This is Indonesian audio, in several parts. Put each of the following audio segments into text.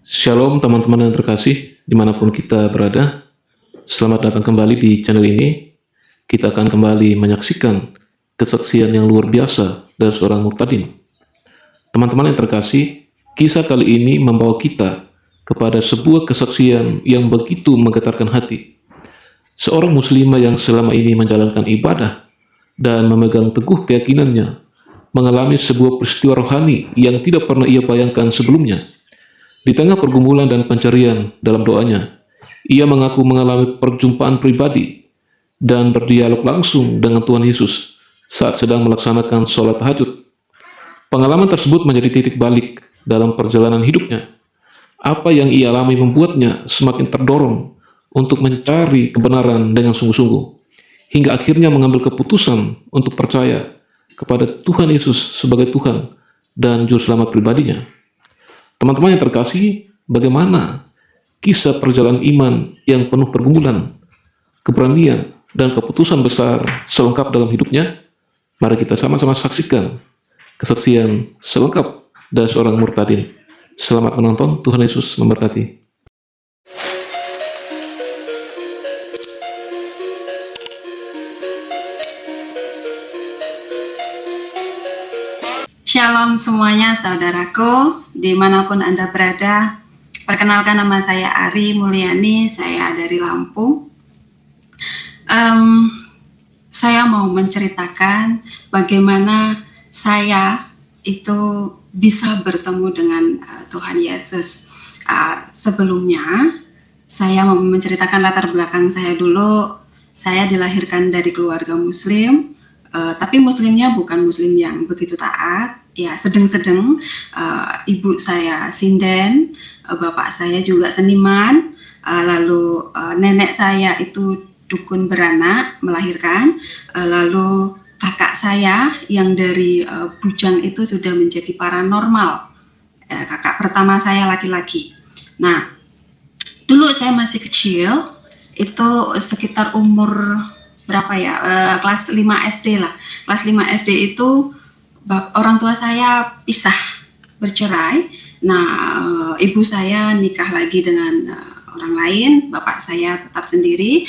Shalom teman-teman yang terkasih, dimanapun kita berada. Selamat datang kembali di channel ini. Kita akan kembali menyaksikan kesaksian yang luar biasa dari seorang murtadin. Teman-teman yang terkasih, kisah kali ini membawa kita kepada sebuah kesaksian yang begitu menggetarkan hati. Seorang muslimah yang selama ini menjalankan ibadah dan memegang teguh keyakinannya mengalami sebuah peristiwa rohani yang tidak pernah ia bayangkan sebelumnya. Di tengah pergumulan dan pencarian dalam doanya, ia mengaku mengalami perjumpaan pribadi dan berdialog langsung dengan Tuhan Yesus saat sedang melaksanakan sholat tahajud. Pengalaman tersebut menjadi titik balik dalam perjalanan hidupnya. Apa yang ia alami membuatnya semakin terdorong untuk mencari kebenaran dengan sungguh-sungguh, hingga akhirnya mengambil keputusan untuk percaya kepada Tuhan Yesus sebagai Tuhan dan Juru Selamat pribadinya. Teman-teman yang terkasih, bagaimana kisah perjalanan iman yang penuh pergumulan, keberanian, dan keputusan besar selengkap dalam hidupnya? Mari kita sama-sama saksikan kesaksian selengkap dari seorang murtadin. Selamat menonton, Tuhan Yesus memberkati. Shalom semuanya saudaraku, dimanapun Anda berada. Perkenalkan, nama saya Ari Mulyani, saya dari Lampung. Saya mau menceritakan bagaimana saya itu bisa bertemu dengan Tuhan Yesus. Sebelumnya, saya mau menceritakan latar belakang saya dulu. Saya dilahirkan dari keluarga Muslim, tapi Muslimnya bukan Muslim yang begitu taat, ya sedang-sedang. Ibu saya sinden, bapak saya juga seniman, lalu nenek saya itu dukun beranak melahirkan, lalu kakak saya yang dari bujang itu sudah menjadi paranormal. Kakak pertama saya laki-laki. Nah, dulu saya masih kecil, itu sekitar umur berapa ya, kelas 5 SD lah. Kelas 5 SD itu orang tua saya pisah, bercerai. Nah, ibu saya nikah lagi dengan orang lain, bapak saya tetap sendiri.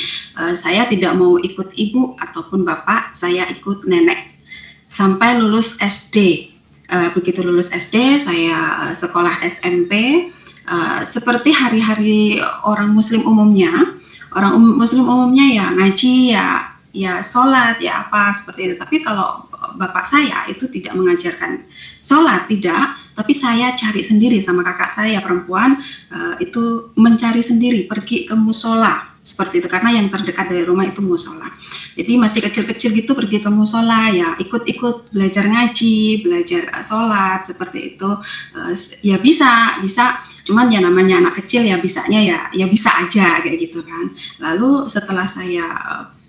Saya tidak mau ikut ibu ataupun bapak, saya ikut nenek sampai lulus SD. Begitu lulus SD, saya sekolah SMP. Seperti hari-hari orang Muslim umumnya. Orang Muslim umumnya ya ngaji, ya sholat, ya apa seperti itu. Tapi kalau bapak saya itu tidak mengajarkan sholat, tidak. Tapi saya cari sendiri sama kakak saya perempuan, itu mencari sendiri, pergi ke musola seperti itu, karena yang terdekat dari rumah itu musola. Jadi masih kecil-kecil gitu pergi ke musola, ya ikut-ikut belajar ngaji, belajar sholat seperti itu. Ya bisa. Cuman ya namanya anak kecil ya bisanya ya bisa aja kayak gitu kan. Lalu setelah saya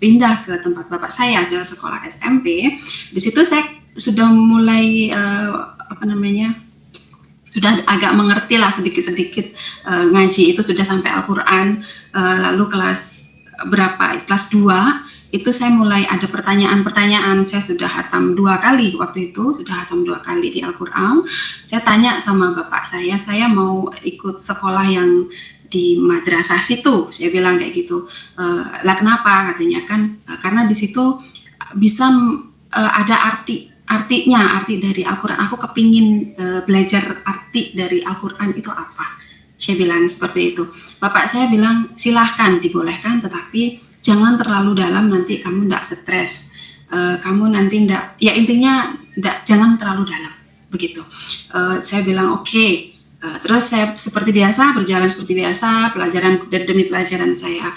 pindah ke tempat bapak saya sekolah SMP, di situ saya sudah mulai sudah agak mengerti lah sedikit-sedikit ngaji itu, sudah sampai Al-Quran. Lalu kelas 2 itu saya mulai ada pertanyaan-pertanyaan. Saya sudah hatam 2 kali waktu itu, sudah hatam 2 kali di Al-Quran. Saya tanya sama bapak saya mau ikut sekolah yang di madrasah situ. Saya bilang kayak gitu. Lah kenapa? Katanya kan karena di situ bisa ada arti dari Al-Quran. Aku kepingin belajar arti dari Al-Quran itu apa. Saya bilang seperti itu. Bapak saya bilang silahkan, dibolehkan, tetapi jangan terlalu dalam, nanti kamu tidak stres. Kamu nanti tidak, ya intinya jangan terlalu dalam, begitu. Saya bilang oke. Terus saya seperti biasa, berjalan seperti biasa, pelajaran demi pelajaran saya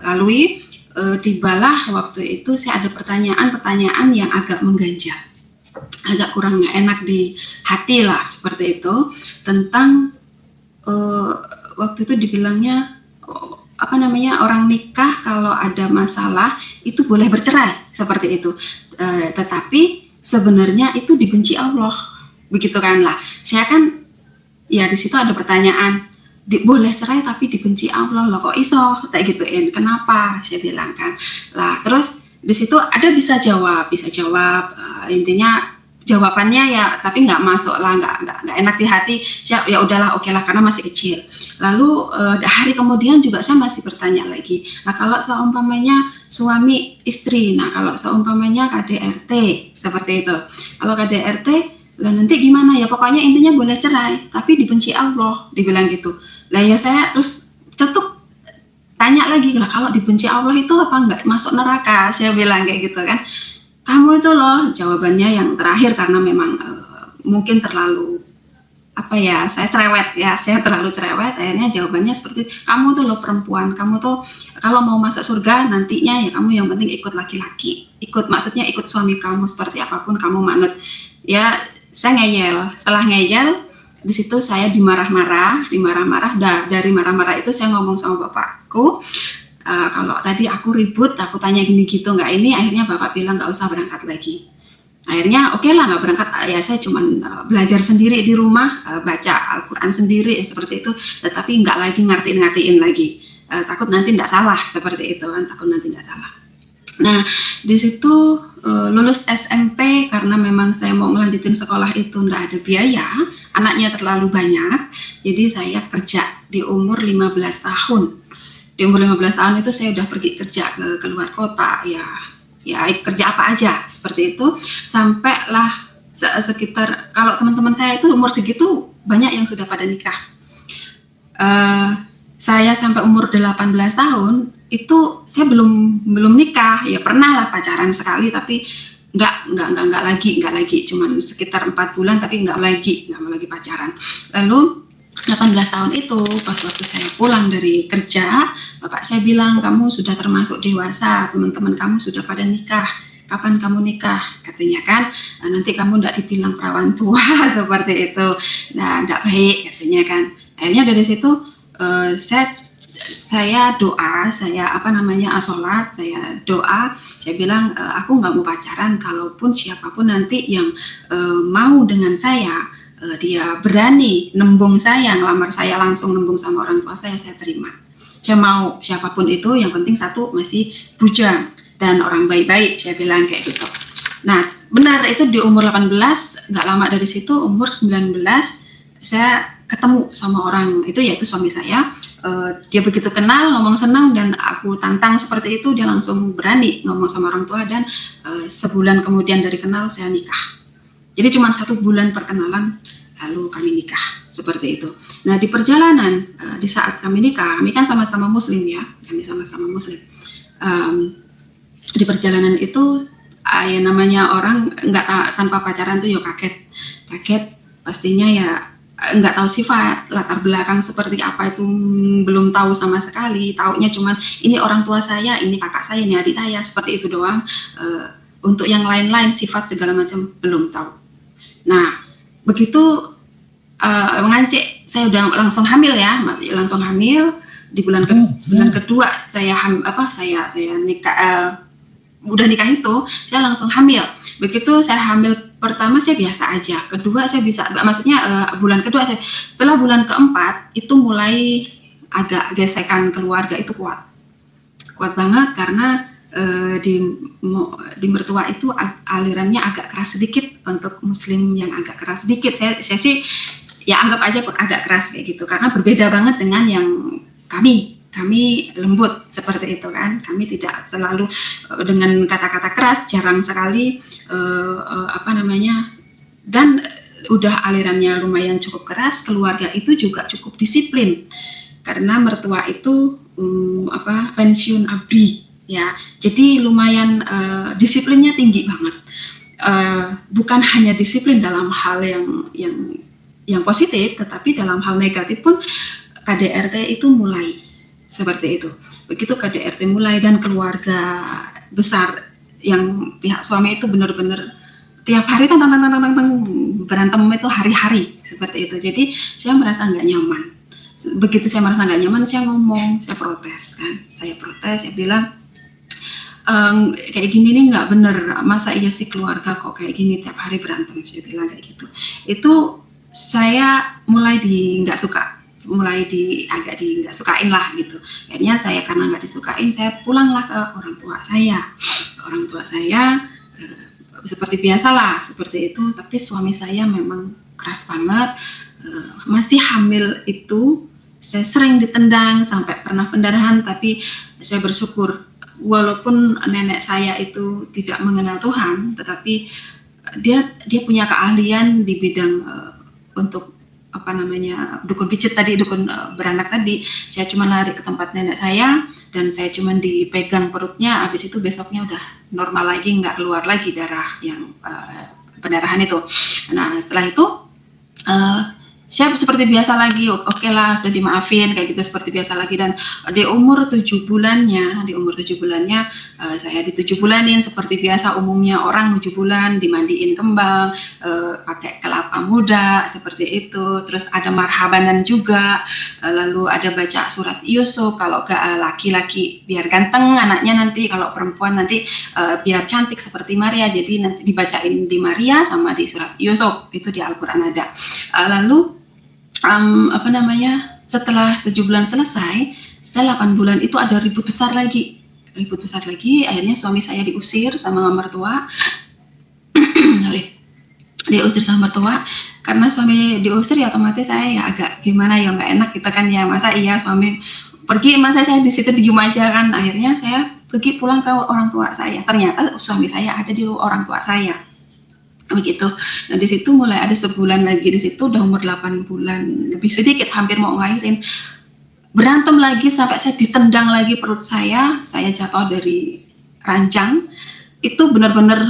lalui. Tibalah waktu itu saya ada pertanyaan yang agak mengganjal, agak kurang enak di hati lah seperti itu, tentang waktu itu dibilangnya orang nikah kalau ada masalah itu boleh bercerai seperti itu, tetapi sebenarnya itu dibenci Allah, begitu kan lah. Saya kan ya di situ ada pertanyaan, boleh cerai tapi dibenci Allah loh, kok iso kayak gituin, kenapa? Saya bilang kan lah. Terus di situ ada bisa jawab, intinya jawabannya ya, tapi nggak masuk lah, nggak enak di hati. Ya udahlah, oke lah, karena masih kecil. Lalu hari kemudian juga saya masih bertanya lagi. Nah kalau seumpamanya suami istri, nah kalau seumpamanya KDRT seperti itu, kalau KDRT lah nanti gimana ya, pokoknya intinya boleh cerai tapi dibenci Allah, dibilang gitu. Lah ya saya terus cetuk tanya lagi, lah kalau dibenci Allah itu apa nggak masuk neraka, saya bilang kayak gitu kan. Kamu itu loh, jawabannya yang terakhir karena memang mungkin terlalu apa ya, saya terlalu cerewet, akhirnya jawabannya seperti, kamu tuh loh perempuan, kamu tuh kalau mau masuk surga nantinya ya kamu yang penting ikut laki-laki, maksudnya ikut suami kamu, seperti apapun kamu manut. Ya saya ngeyel, setelah ngeyel di situ saya dimarah-marah, dari marah-marah itu saya ngomong sama bapakku, kalau tadi aku ribut, aku tanya gini gitu nggak ini, akhirnya bapak bilang nggak usah berangkat lagi. Akhirnya oke lah nggak berangkat, ya saya cuman belajar sendiri di rumah, baca Al-Quran sendiri seperti itu, tetapi nggak lagi ngertiin lagi, takut nanti nggak salah, seperti itu kan, takut nanti nggak salah. Nah di situ lulus SMP, karena memang saya mau melanjutin sekolah itu nggak ada biaya, anaknya terlalu banyak, jadi saya kerja di umur 15 tahun. Di umur 15 tahun itu saya udah pergi kerja ke luar kota, ya kerja apa aja seperti itu, sampailah sekitar, kalau teman-teman saya itu umur segitu banyak yang sudah pada nikah. Saya sampai umur 18 tahun itu saya belum nikah, ya pernah lah pacaran sekali, tapi nggak lagi, cuman sekitar 4 bulan, tapi nggak mau lagi pacaran. Lalu 18 tahun itu pas waktu saya pulang dari kerja, bapak saya bilang, kamu sudah termasuk dewasa, teman-teman kamu sudah pada nikah, kapan kamu nikah, katanya kan, nanti kamu tidak dibilang perawan tua seperti itu, nah tidak baik, katanya kan. Akhirnya dari situ saya doa, sholat, saya doa, saya bilang, aku nggak mau pacaran, kalaupun siapapun nanti yang mau dengan saya, dia berani nembung saya, ngelamar saya langsung, nembung sama orang tua saya terima. Saya mau siapapun itu, yang penting satu masih bujang dan orang baik-baik, saya bilang kayak gitu. Nah benar, itu di umur 18, nggak lama dari situ umur 19 saya ketemu sama orang itu, yaitu suami saya. Dia begitu kenal, ngomong senang, dan aku tantang seperti itu, dia langsung berani ngomong sama orang tua, dan sebulan kemudian dari kenal saya nikah. Jadi cuma 1 bulan perkenalan, lalu kami nikah, seperti itu. Nah di perjalanan, di saat kami nikah, kami kan sama-sama muslim ya, di perjalanan itu, ya namanya orang nggak tanpa pacaran tuh ya kaget, pastinya ya nggak tahu sifat, latar belakang seperti apa itu belum tahu sama sekali, taunya cuman ini orang tua saya, ini kakak saya, ini adik saya, seperti itu doang. Untuk yang lain-lain, sifat segala macam belum tahu. Nah begitu mengancik, saya udah langsung hamil ya, langsung hamil di bulan kedua saya nikah, udah nikah itu saya langsung hamil. Begitu saya hamil pertama saya biasa aja, kedua saya bisa, maksudnya bulan kedua setelah bulan keempat itu mulai agak gesekan keluarga itu kuat banget, karena di mertua itu alirannya agak keras sedikit, untuk muslim yang agak keras sedikit. Saya sih ya anggap aja agak keras kayak gitu, karena berbeda banget dengan yang kami lembut seperti itu kan. Kami tidak selalu dengan kata-kata keras, jarang sekali, dan udah alirannya lumayan cukup keras. Keluarga itu juga cukup disiplin, karena mertua itu pensiun ABRI ya, jadi lumayan disiplinnya tinggi banget. Bukan hanya disiplin dalam hal yang positif, tetapi dalam hal negatif pun KDRT itu mulai seperti itu. Begitu KDRT mulai, dan keluarga besar yang pihak suami itu benar-benar tiap hari tantang berantem itu hari-hari seperti itu. Jadi saya merasa nggak nyaman. Begitu saya merasa nggak nyaman, saya ngomong, saya protes, saya bilang, kayak gini nih nggak bener, masa iya sih keluarga kok kayak gini tiap hari berantem, saya bilang kayak gitu. Itu saya mulai nggak sukain lah gitu. Akhirnya saya, karena nggak disukain, saya pulanglah ke orang tua saya. seperti biasalah seperti itu. Tapi suami saya memang keras banget. Masih hamil itu saya sering ditendang sampai pernah pendarahan, tapi saya bersyukur walaupun nenek saya itu tidak mengenal Tuhan, tetapi dia punya keahlian di bidang untuk dukun pijat tadi, dukun beranak tadi. Saya cuma lari ke tempat nenek saya dan saya cuma dipegang perutnya, habis itu besoknya udah normal lagi, nggak keluar lagi darah yang pendarahan itu. Nah setelah itu saya seperti biasa lagi, oke lah, sudah dimaafin kayak gitu, seperti biasa lagi. Dan di umur 7 bulannya saya di 7 bulanin seperti biasa umumnya orang 7 bulan, dimandiin kembang, pakai kelapa muda seperti itu. Terus ada marhabanan juga, lalu ada baca surat Yusuf. Kalau laki-laki biar ganteng anaknya, nanti kalau perempuan nanti biar cantik seperti Maria. Jadi nanti dibacain di Maria sama di surat Yusuf, itu di Al-Quran ada. Lalu setelah 7 bulan selesai, saya 8 bulan itu ada ribut besar lagi. Akhirnya suami saya diusir sama mertua. Diusir sama mertua. Karena suami diusir ya otomatis saya ya agak gimana ya, nggak enak kita kan ya, masa iya suami pergi, masa saya di situ diem aja kan. Akhirnya saya pergi pulang ke orang tua saya. Ternyata suami saya ada di orang tua saya. Begitu. Nah di situ mulai ada sebulan lagi, di situ udah umur 8 bulan lebih sedikit, hampir mau ngelahirin, berantem lagi sampai saya ditendang lagi perut saya jatuh dari ranjang. Itu benar-benar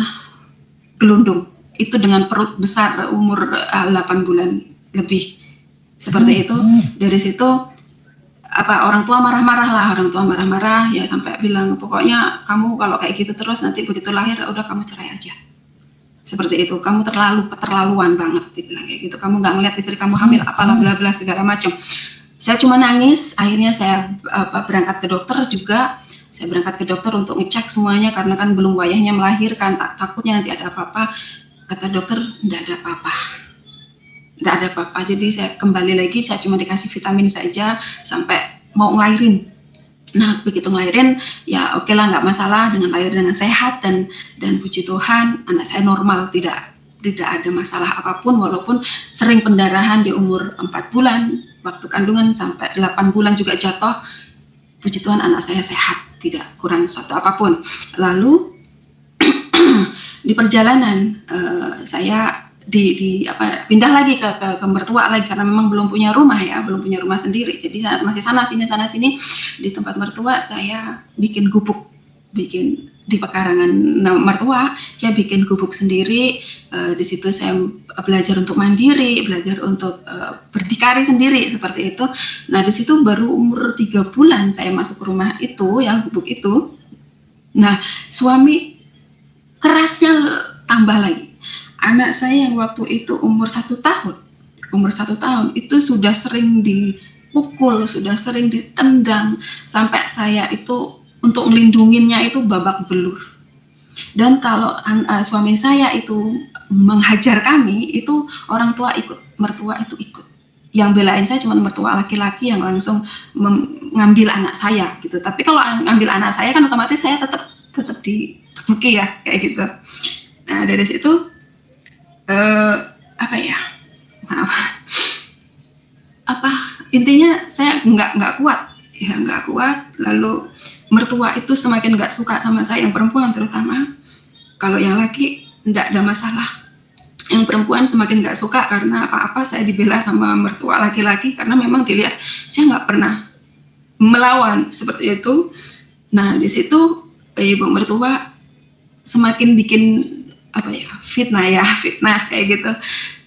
gelundung, itu dengan perut besar umur 8 bulan lebih seperti itu. Dari situ orang tua marah-marah ya, sampai bilang pokoknya kamu kalau kayak gitu terus nanti begitu lahir udah kamu cerai aja. Seperti itu, kamu keterlaluan banget, dibilang kayak gitu. Kamu nggak ngeliat istri kamu hamil, apalah bla bla segala macam. Saya cuma nangis. Akhirnya saya berangkat ke dokter juga. Saya berangkat ke dokter untuk ngecek semuanya karena kan belum wayahnya melahirkan. Takutnya nanti ada apa-apa. Kata dokter, nggak ada apa-apa. Jadi saya kembali lagi, saya cuma dikasih vitamin saja sampai mau ngelahirin. Nah begitu ngelahirin ya oke lah, nggak masalah, dengan lahir dengan sehat dan puji Tuhan anak saya normal, tidak ada masalah apapun, walaupun sering pendarahan di umur 4 bulan waktu kandungan sampai 8 bulan juga jatuh. Puji Tuhan anak saya sehat, tidak kurang suatu apapun. Lalu di perjalanan saya pindah lagi ke mertua lagi karena memang belum punya rumah sendiri. Jadi masih sana sini di tempat mertua. Saya bikin gubuk, di pekarangan mertua saya bikin gubuk sendiri. Di situ saya belajar untuk mandiri, belajar untuk berdikari sendiri seperti itu. Nah di situ baru umur 3 bulan saya masuk ke rumah itu, ya gubuk itu. Nah suami kerasnya tambah lagi. Anak saya yang waktu itu umur 1 tahun itu sudah sering dipukul, sudah sering ditendang, sampai saya itu untuk melindunginya itu babak belur. Dan kalau suami saya itu menghajar kami, itu orang tua ikut, mertua itu ikut. Yang belain saya cuma mertua laki-laki yang langsung mengambil anak saya gitu. Tapi kalau ngambil anak saya kan otomatis saya tetap dikebuki ya kayak gitu. Nah dari situ intinya saya nggak kuat. Lalu mertua itu semakin nggak suka sama saya, yang perempuan terutama. Kalau yang laki nggak ada masalah, yang perempuan semakin nggak suka karena apa-apa saya dibela sama mertua laki-laki, karena memang dilihat saya nggak pernah melawan seperti itu. Nah di situ ibu mertua semakin bikin fitnah kayak gitu.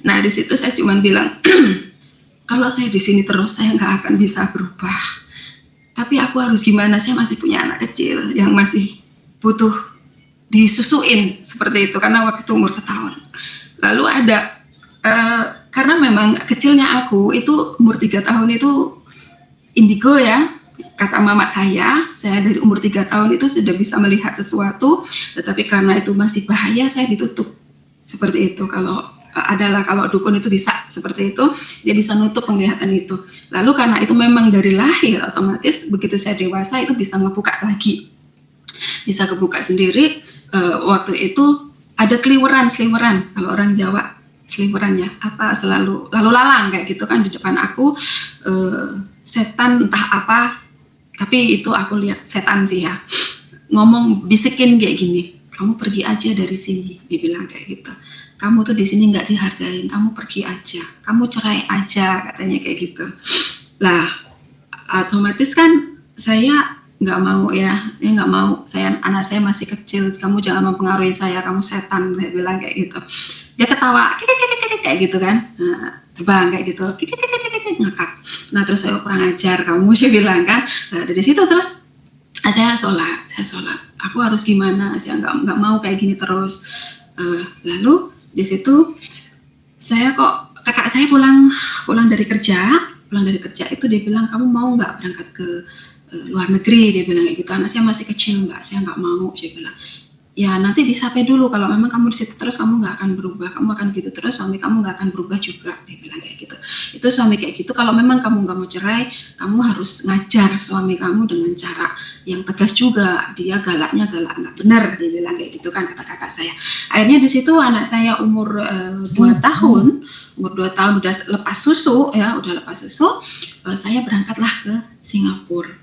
Nah di situ saya cuma bilang kalau saya di sini terus saya nggak akan bisa berubah. Tapi aku harus gimana? Saya masih punya anak kecil yang masih butuh disusuin seperti itu karena waktu itu umur 1 tahun. Lalu ada karena memang kecilnya aku itu umur 3 tahun itu indigo ya. Kata mama saya dari umur 3 tahun itu sudah bisa melihat sesuatu, tetapi karena itu masih bahaya saya ditutup. Seperti itu, kalau dukun itu bisa seperti itu, dia bisa nutup penglihatan itu. Lalu karena itu memang dari lahir, otomatis begitu saya dewasa itu bisa ngebuka lagi. Bisa kebuka sendiri. Waktu itu ada keliweran kalau orang Jawa, seliweran ya, apa selalu lalu lalang kayak gitu kan di depan aku, setan entah apa, tapi itu aku lihat setan sih ya, ngomong bisikin kayak gini, kamu pergi aja dari sini, dibilang kayak gitu. Kamu tuh di sini nggak dihargain, kamu pergi aja, kamu cerai aja, katanya kayak gitu. Lah, otomatis kan saya nggak mau ya nggak mau, anak saya masih kecil, kamu jangan mempengaruhi saya, kamu setan, saya bilang kayak gitu. Dia ketawa kayak gitu kan, nah, terbang kayak gitu, ngakak. Nah terus saya kurang ajar kamu, saya bilang kan. Nah, dari situ terus saya sholat, aku harus gimana, saya nggak mau kayak gini terus. Lalu di situ saya kok, kakak saya pulang dari kerja itu dia bilang, kamu mau nggak berangkat ke luar negeri, dia bilang kayak gitu. Anak saya masih kecil, nggak, saya nggak mau, saya bilang. Ya nanti disapai dulu, kalau memang kamu di situ terus kamu nggak akan berubah, kamu akan gitu terus, suami kamu nggak akan berubah juga, dia bilang kayak gitu. Itu suami kayak gitu, kalau memang kamu nggak mau cerai, kamu harus ngajar suami kamu dengan cara yang tegas juga, dia galaknya galak nggak benar, dia bilang kayak gitu kan, kata kakak saya. Akhirnya di situ anak saya umur 2 tahun, udah lepas susu, saya berangkatlah ke Singapura.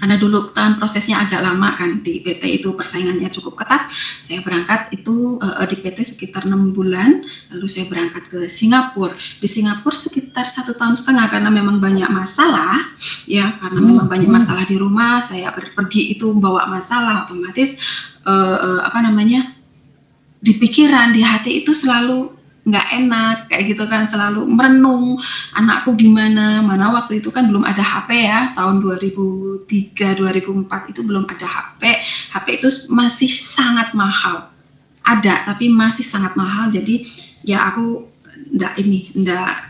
Karena dulu kan prosesnya agak lama kan, di PT itu persaingannya cukup ketat. Saya berangkat itu di PT sekitar 6 bulan, lalu saya berangkat ke Singapura. Di Singapura sekitar 1,5 tahun karena memang banyak masalah, ya, karena memang banyak masalah di rumah. Saya pergi itu membawa masalah, otomatis di pikiran, di hati itu selalu nggak enak kayak gitu kan, selalu merenung anakku gimana, mana waktu itu kan belum ada HP ya, tahun 2003 2004 itu belum ada HP itu masih sangat mahal, ada tapi masih sangat mahal. Jadi ya aku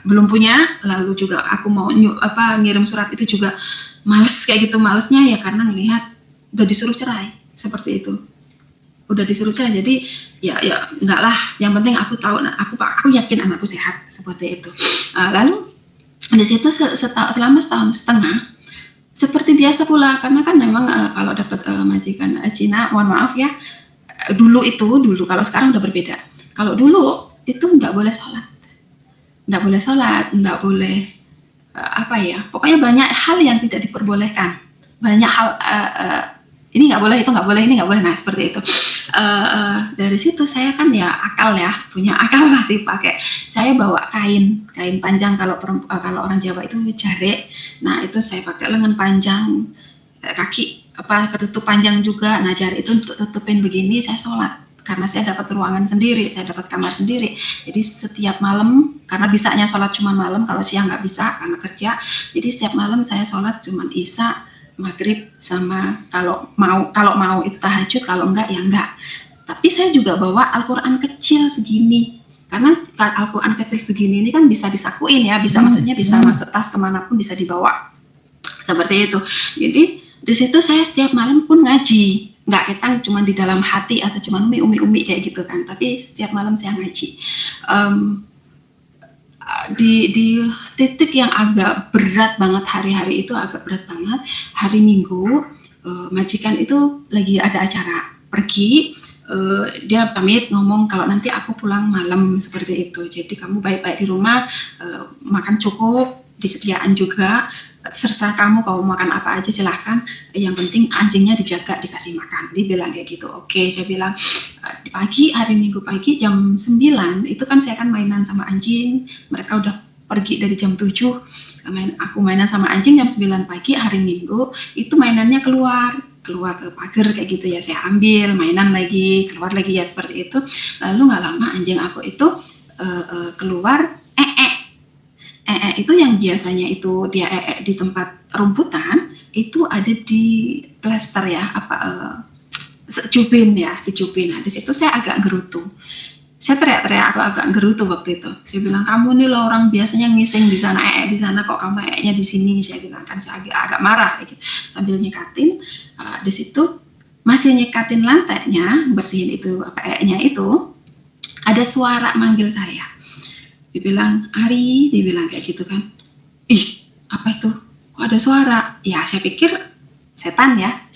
belum punya, lalu juga aku mau ngirim surat itu juga males kayak gitu, malesnya ya karena ngelihat udah disuruh cerai seperti itu, udah disuruh cerai. Jadi ya enggak lah, yang penting aku tahu, aku yakin anakku sehat, seperti itu. Lalu di situ selama 1,5 tahun seperti biasa pula, karena kan memang kalau dapat majikan Cina, mohon maaf ya, dulu kalau sekarang udah berbeda. Kalau dulu itu nggak boleh sholat, nggak boleh pokoknya banyak hal yang tidak diperbolehkan, banyak hal, ini nggak boleh, itu nggak boleh, ini nggak boleh. Nah seperti itu. Dari situ saya kan ya punya akal lah, dipakai. Saya bawa kain panjang, kalau orang Jawa itu jare. Nah itu saya pakai lengan panjang, kaki ketutup panjang juga. Nah jare itu untuk tutupin begini, saya sholat. Karena saya dapat ruangan sendiri, saya dapat kamar sendiri. Jadi setiap malam, karena bisanya sholat cuma malam, kalau siang nggak bisa karena kerja. Jadi setiap malam saya sholat cuma Isya, maghrib, sama kalau mau itu tahajud, kalau enggak ya enggak. Tapi saya juga bawa Al-Quran kecil segini, karena Al-Quran kecil segini ini kan bisa disakuin ya, maksudnya bisa masuk tas kemanapun, bisa dibawa seperti itu. Jadi di situ saya setiap malam pun ngaji, nggak ketang cuma di dalam hati atau cuma umi kayak gitu kan, tapi setiap malam saya ngaji. Di titik yang agak berat banget, hari-hari itu agak berat banget, hari Minggu, majikan itu lagi ada acara, pergi, dia pamit ngomong kalau nanti aku pulang malam, seperti itu. Jadi kamu baik-baik di rumah, makan cukup, disediaan juga, sersa kamu makan apa aja silahkan, yang penting anjingnya dijaga, dikasih makan. Dia bilang kayak gitu. Oke, saya bilang. Pagi, hari Minggu pagi jam 9 itu kan saya kan mainan sama anjing, mereka udah pergi dari jam 7, aku mainan sama anjing. Jam 9 pagi hari Minggu itu mainannya keluar ke pagar kayak gitu ya, saya ambil mainan lagi, keluar lagi ya, seperti itu. Lalu nggak lama anjing aku itu keluar itu yang biasanya itu dia di tempat rumputan, itu ada di plester ya, cubin ya, dicubin. Nah di situ saya agak gerutu, saya teriak-teriak, aku agak gerutu waktu itu. Saya bilang, kamu nih loh orang biasanya ngising di sana, di sana, kok kamu nya di sini, saya bilang kan. Saya agak marah gitu, sambil nyekatin. Di situ masih nyekatin lantainya, bersihin itu nya itu, ada suara manggil saya. Dibilang, Ari, dibilang kayak gitu kan. Ih, apa itu? Kok ada suara? Ya saya pikir setan ya,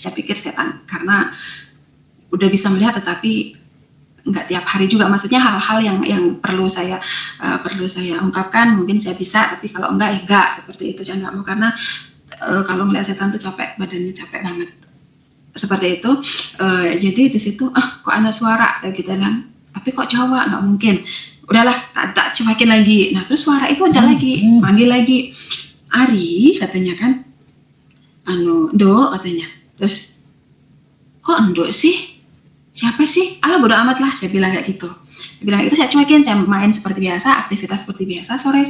karena udah bisa melihat, tetapi nggak tiap hari juga, maksudnya hal-hal yang perlu saya ungkapkan mungkin saya bisa, tapi kalau enggak ya enggak, seperti itu. Saya nggak mau, karena kalau melihat setan tuh capek, badannya capek banget seperti itu. Jadi di situ kok ada suara saya gitu kan, tapi kok Jawa, nggak mungkin, udahlah tak cuekin lagi. Nah terus suara itu ada lagi, manggil lagi, Ari katanya kan, Ndo katanya. Terus kok Ndo sih, siapa sih, alah bodo amat lah, saya bilang kayak gitu. Saya bilang itu, saya cuekin, saya main seperti biasa, aktivitas seperti biasa. Sore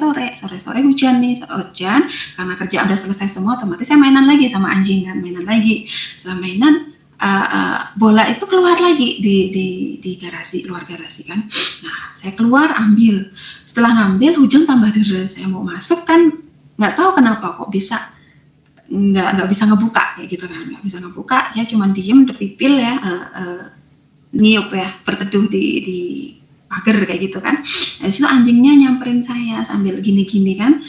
hujan nih, hujan, karena kerja udah selesai semua, otomatis saya mainan lagi sama anjing kan, mainan lagi. Setelah mainan, bola itu keluar lagi di garasi, luar garasi kan. Nah saya keluar ambil, setelah ngambil hujan tambah deras, saya mau masuk kan, nggak tahu kenapa kok bisa nggak bisa ngebuka kayak gitu kan, nggak bisa ngebuka. Saya cuma diem depipil ya, niup ya, berteduh di pagar kayak gitu kan. Nah, disitu anjingnya nyamperin saya sambil gini-gini kan,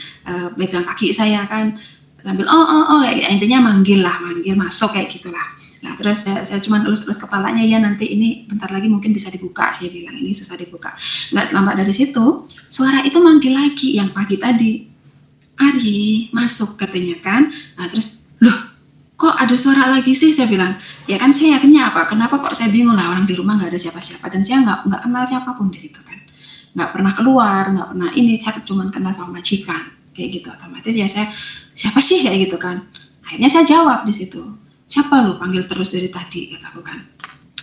pegang kaki saya kan, sambil kayak intinya manggil masuk kayak gitulah. Nah terus saya cuma elus-elus kepalanya, ya nanti ini bentar lagi mungkin bisa dibuka, saya bilang ini susah dibuka. Nggak lama dari situ suara itu manggil lagi yang pagi tadi, Ari masuk katanya kan. Nah terus loh kok ada suara lagi sih, saya bilang ya kan saya yakinnya kenapa kok saya bingung lah, orang di rumah nggak ada siapa-siapa dan saya nggak kenal siapapun di situ kan, nggak pernah keluar, nggak pernah ini, saya cuma kenal sama majikan kayak gitu. Otomatis ya saya siapa sih kayak gitu kan. Akhirnya saya jawab di situ, siapa lu panggil terus dari tadi, kataku kan.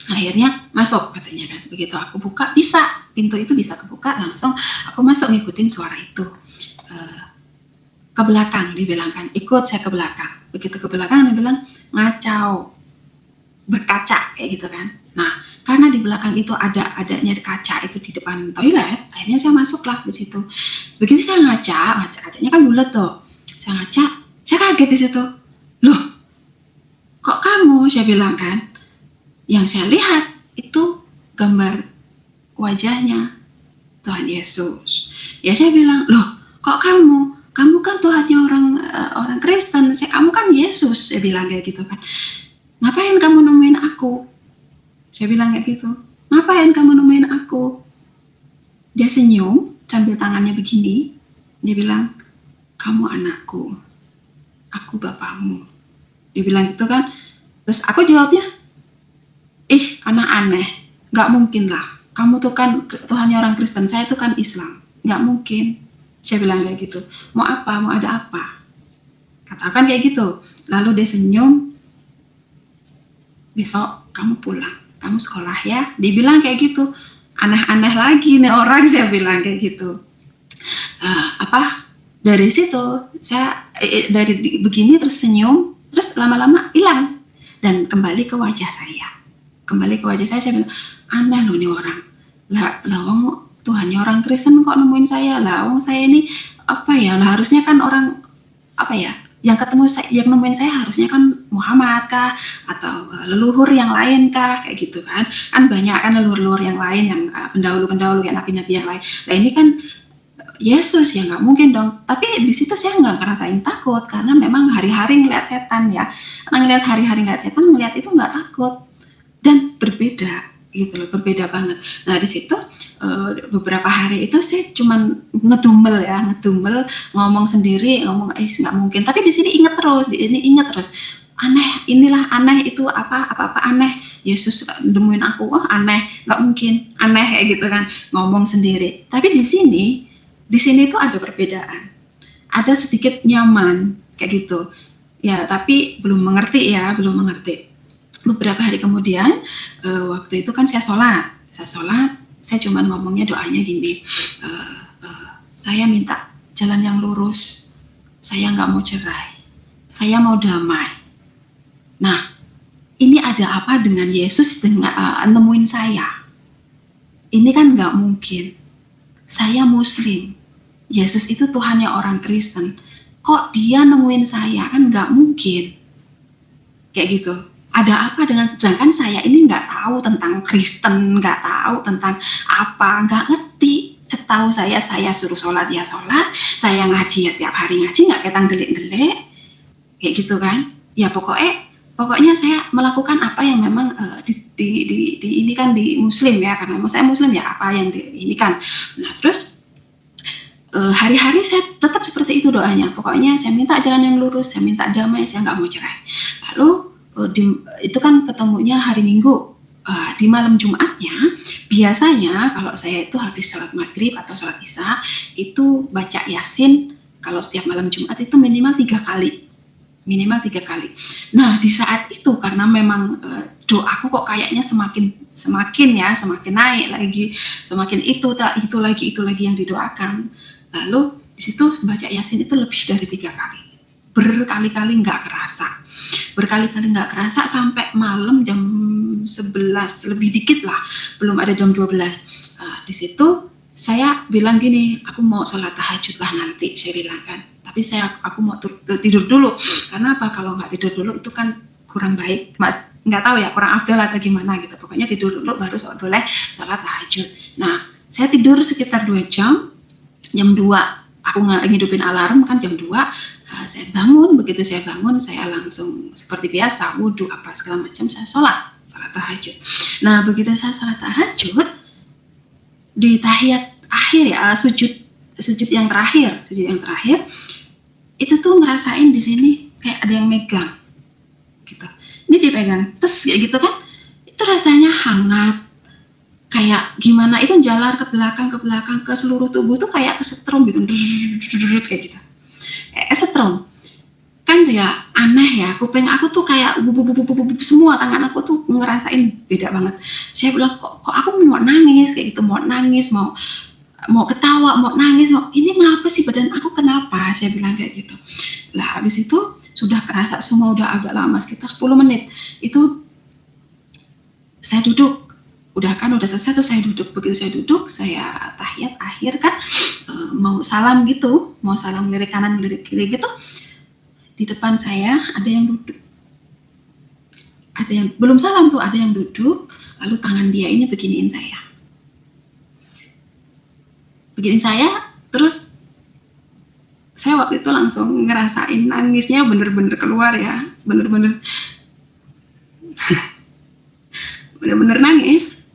Akhirnya masuk katanya kan. Begitu aku buka, bisa, pintu itu bisa kebuka, langsung aku masuk ngikutin suara itu. Ke belakang dibilangkan, ikut saya ke belakang. Begitu ke belakang dia bilang ngacau, berkaca kayak gitu kan. Nah karena di belakang itu adanya kaca itu di depan toilet, akhirnya saya masuklah di situ. Begitu saya ngaca kacanya kan bulat tuh, saya ngaca, saya kaget di situ. Loh kok kamu, saya bilang kan. Yang saya lihat itu gambar wajahnya Tuhan Yesus. Ya saya bilang, loh kok kamu kan Tuhannya orang Kristen, kamu kan Yesus, saya bilang kayak gitu kan. Ngapain kamu nemuin aku? Saya bilang kayak gitu. Ngapain kamu nemuin aku? Dia senyum sambil tangannya begini. Dia bilang, kamu anakku, aku bapakmu. Dia bilang gitu kan. Terus aku jawabnya, anak aneh, nggak mungkin lah. Kamu tuh kan Tuhannya orang Kristen, saya tuh kan Islam, nggak mungkin. Saya bilang kayak gitu. Mau apa? Mau ada apa? Katakan kayak gitu. Lalu dia senyum. Besok kamu pulang, kamu sekolah ya. Dia bilang kayak gitu. Aneh-aneh lagi nih orang, saya bilang kayak gitu. Dari situ saya dari begini terus senyum, terus lama-lama hilang dan kembali ke wajah saya. Saya bilang, aneh loh nih orang. Lah wong Tuhannya orang Kristen kok nemuin saya, lah wong saya ini harusnya kan orang yang ketemu saya, yang nemuin saya harusnya kan Muhammad kah atau leluhur yang lain kah, kayak gitu kan banyak kan leluhur yang lain, yang pendahulu yang nabi-nabi yang lain. Nah ini kan Yesus, ya nggak mungkin dong. Tapi di situ saya nggak ngerasain takut karena memang hari-hari ngeliat setan ya, ngeliat setan, ngeliat itu nggak takut dan berbeda gitu loh, berbeda banget. Nah di situ beberapa hari itu saya cuman ngedumel ngomong sendiri, nggak mungkin. Tapi di sini inget terus, aneh itu apa aneh, Yesus nemuin aku, aneh, nggak mungkin, aneh kayak gitu kan, ngomong sendiri. Tapi di sini tuh ada perbedaan, ada sedikit nyaman kayak gitu ya, tapi belum mengerti. Beberapa hari kemudian, waktu itu kan saya sholat, saya cuma ngomongnya doanya gini, saya minta jalan yang lurus, saya nggak mau cerai, saya mau damai. Nah, ini ada apa dengan Yesus nemuin saya? Ini kan nggak mungkin. Saya Muslim, Yesus itu Tuhannya orang Kristen, kok dia nemuin saya? Kan nggak mungkin, kayak gitu. Ada apa dengan, sedangkan saya ini nggak tahu tentang Kristen, nggak tahu tentang apa, nggak ngerti. Setahu saya suruh sholat ya sholat, saya ngaji ya tiap hari ngaji, nggak ketang delik-delik kayak gitu kan. Ya pokoknya pokoknya saya melakukan apa yang memang ini kan di Muslim ya, karena memang saya Muslim ya, apa yang ini kan. Nah terus hari-hari saya tetap seperti itu doanya. Pokoknya saya minta jalan yang lurus, saya minta damai, saya nggak mau cerai. Lalu itu kan ketemunya hari Minggu. Di malam Jumatnya, biasanya kalau saya itu habis sholat maghrib atau sholat isya, itu baca Yasin, kalau setiap malam Jumat itu minimal 3 kali. Nah di saat itu karena memang doaku kok kayaknya semakin naik lagi, semakin itu lagi yang didoakan. Lalu di situ baca Yasin itu lebih dari 3 kali, berkali-kali nggak kerasa sampai malam jam 11 lebih dikit lah, belum ada jam 12. Di situ saya bilang gini, aku mau sholat tahajud lah nanti, saya bilang kan, tapi aku mau tidur dulu. Karena apa, kalau nggak tidur dulu itu kan kurang baik, Mas, nggak tahu ya, kurang afdal atau gimana gitu. Pokoknya tidur dulu baru boleh sholat tahajud. Nah saya tidur sekitar 2 jam, jam 2 aku ngidupin alarm kan jam 2. Saya bangun, begitu saya bangun saya langsung seperti biasa wudhu apa segala macam, saya sholat tahajud. Nah begitu saya sholat tahajud, di tahiyat akhir ya, sujud yang terakhir itu tuh ngerasain di sini kayak ada yang megang gitu. Ini dipegang terus kayak gitu kan, itu rasanya hangat, kayak gimana, itu jalar ke belakang ke seluruh tubuh tuh kayak kesetrum gitu, kayak gitu, setrum kan ya, aneh ya, kuping aku tuh kayak bubuk semua, tangan aku tuh ngerasain beda banget. Saya bilang kok aku mau nangis kayak gitu, mau ketawa, mau nangis, ini ngapa sih badan aku kenapa, saya bilang kayak gitu. Lah habis itu sudah kerasa semua, udah agak lama sekitar 10 menit itu saya duduk, udah selesai tuh saya duduk. Begitu saya duduk, saya tahiyat akhir kan, mau salam lirik kanan lirik kiri gitu. Di depan saya ada yang duduk, ada yang belum salam tuh, ada yang duduk, lalu tangan dia ini beginiin saya, terus saya waktu itu langsung ngerasain nangisnya bener-bener keluar ya, bener-bener nangis.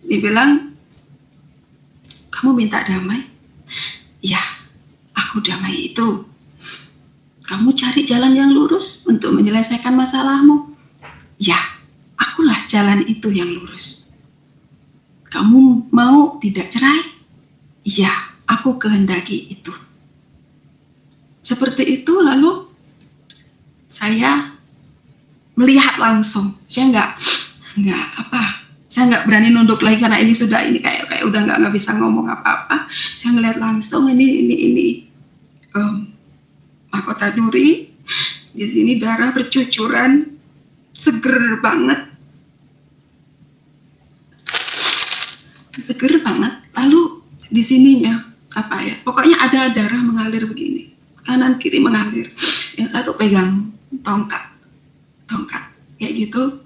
Dibilang, kamu minta damai? Ya, aku damai itu. Kamu cari jalan yang lurus untuk menyelesaikan masalahmu? Ya, akulah jalan itu yang lurus. Kamu mau tidak cerai? Ya, aku kehendaki itu. Seperti itu, lalu saya melihat langsung. Saya nggak berani nunduk lagi karena ini kayak udah nggak bisa ngomong apa-apa. Saya ngelihat langsung ini mahkota duri, di sini darah bercucuran, seger banget. Lalu di sininya pokoknya ada darah mengalir begini, kanan kiri mengalir. Yang satu pegang tongkat kayak gitu.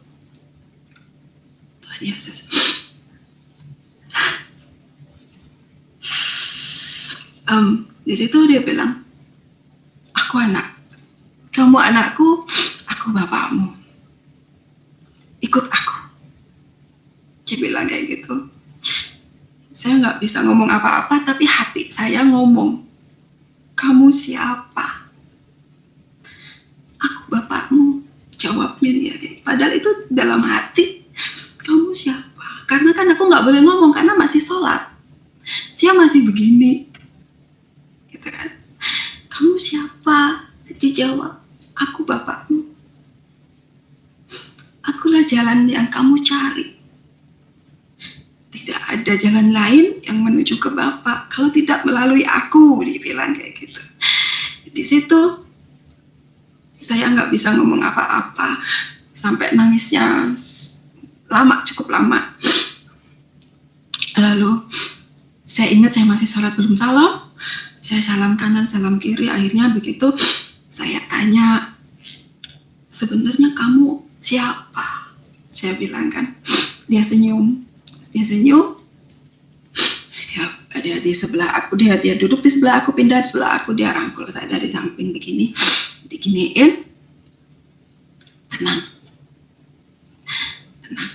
Tuhan Yesus. Di situ dia bilang, aku anak, kamu anakku, aku bapakmu, ikut aku. Dia bilang kayak gitu. Saya nggak bisa ngomong apa-apa, tapi hati saya ngomong, kamu siapa? Aku bapakmu, jawabnya dia. Padahal itu dalam hati, kamu siapa? Karena kan aku nggak boleh ngomong karena masih sholat. Saya masih begini, gitu kan. Kamu siapa? Dijawab, aku bapakmu. Akulah jalan yang kamu cari. Tidak ada jalan lain yang menuju ke Bapa kalau tidak melalui aku, dibilang kayak gitu. Di situ saya nggak bisa ngomong apa-apa, sampai nangisnya cukup lama. Lalu saya ingat saya masih sholat belum salam, saya salam kanan salam kiri. Akhirnya begitu saya tanya, sebenarnya kamu siapa? Saya bilang kan. Dia senyum. Dia di sebelah aku, dia duduk di sebelah aku, pindah di sebelah aku, dia rangkul saya dari samping begini, diginiin. tenang, tenang.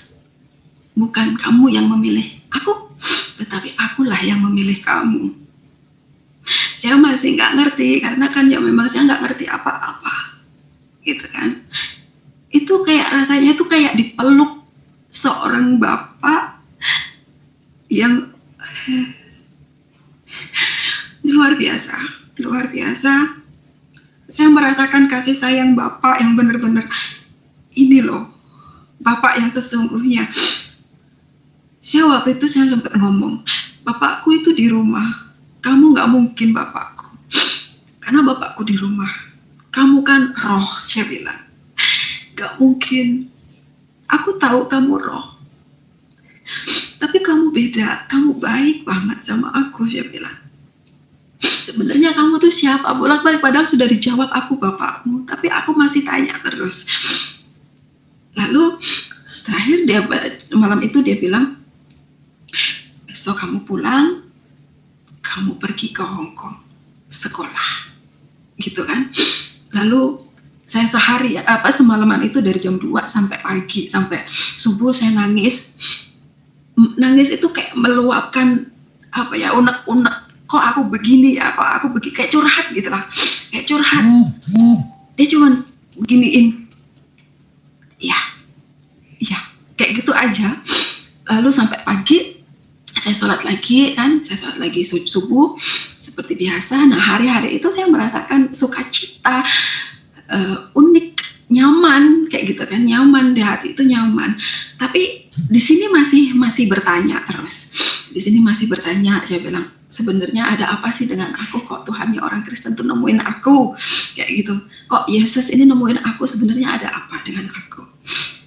Bukan kamu yang memilih aku, tetapi akulah yang memilih kamu. Saya masih nggak ngerti, karena kan ya memang saya nggak ngerti apa-apa, gitu kan. Itu kayak rasanya tuh kayak dipeluk seorang bapak yang luar biasa, luar biasa. Saya merasakan kasih sayang bapak yang benar-benar, ini loh, bapak yang sesungguhnya. Saya waktu itu saya sempat ngomong, bapakku itu di rumah, kamu nggak mungkin bapakku, karena bapakku di rumah. Kamu kan roh, saya bilang, nggak mungkin. Aku tahu kamu roh, tapi kamu beda, kamu baik banget sama aku, saya bilang. Sebenarnya kamu tuh siapa? Bolak-balik, padahal sudah dijawab aku bapakmu, tapi aku masih tanya terus. Lalu terakhir malam itu dia bilang, besok kamu pulang, kamu pergi ke Hong Kong sekolah, gitu kan. Lalu saya semalaman itu dari jam 2 sampai pagi, sampai subuh saya nangis. Nangis itu kayak meluapkan unek-unek. Kok aku begini ya, kok aku begini, kayak curhat gitu lah, kayak curhat. Dia cuma beginiin, iya, kayak gitu aja. Lalu sampai pagi saya sholat lagi kan, saya sholat lagi subuh seperti biasa. Nah, hari-hari itu saya merasakan sukacita, unik, nyaman, kayak gitu kan, nyaman di hati itu, nyaman. Tapi di sini masih bertanya terus. Di sini masih bertanya, saya bilang, sebenarnya ada apa sih dengan aku, kok Tuhan ya orang Kristen tuh nemuin aku, kayak gitu. Kok Yesus ini nemuin aku, sebenarnya ada apa dengan aku.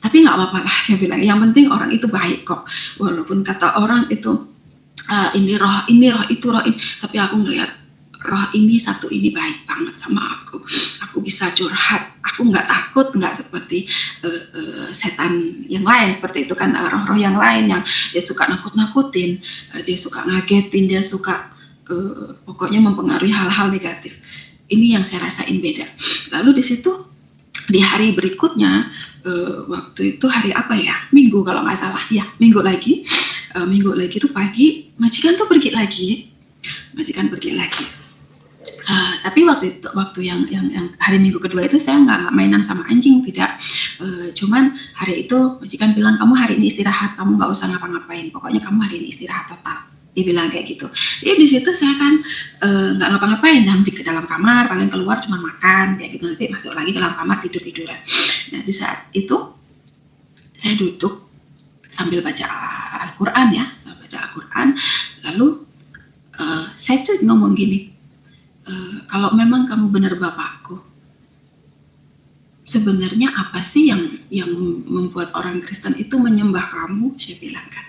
Tapi nggak apa-apa lah, saya bilang, yang penting orang itu baik kok. Walaupun kata orang itu, ini roh itu roh ini, tapi aku ngelihat roh ini satu ini baik banget sama aku. Aku bisa curhat, aku nggak takut, nggak seperti setan yang lain seperti itu kan, roh-roh yang lain yang dia suka nakut-nakutin, dia suka ngagetin, dia suka pokoknya mempengaruhi hal-hal negatif. Ini yang saya rasain beda. Lalu di situ di hari berikutnya, waktu itu hari apa ya, Minggu kalau nggak salah ya, Minggu lagi tuh pagi majikan tuh pergi lagi. Tapi waktu yang hari Minggu kedua itu saya nggak mainan sama anjing, tidak. Cuman hari itu majikan bilang, kamu hari ini istirahat, kamu nggak usah ngapa-ngapain, pokoknya kamu hari ini istirahat total. Dia bilang kayak gitu. Jadi di situ saya kan nggak ngapa-ngapain, nanti ke dalam kamar, paling keluar cuma makan kayak gitu, nanti masuk lagi ke dalam kamar tidur-tiduran. Nah, di saat itu saya duduk sambil baca Al-Quran ya, lalu saya tuh ngomong gini, kalau memang kamu benar bapakku, sebenarnya apa sih yang membuat orang Kristen itu menyembah kamu, saya bilang kan.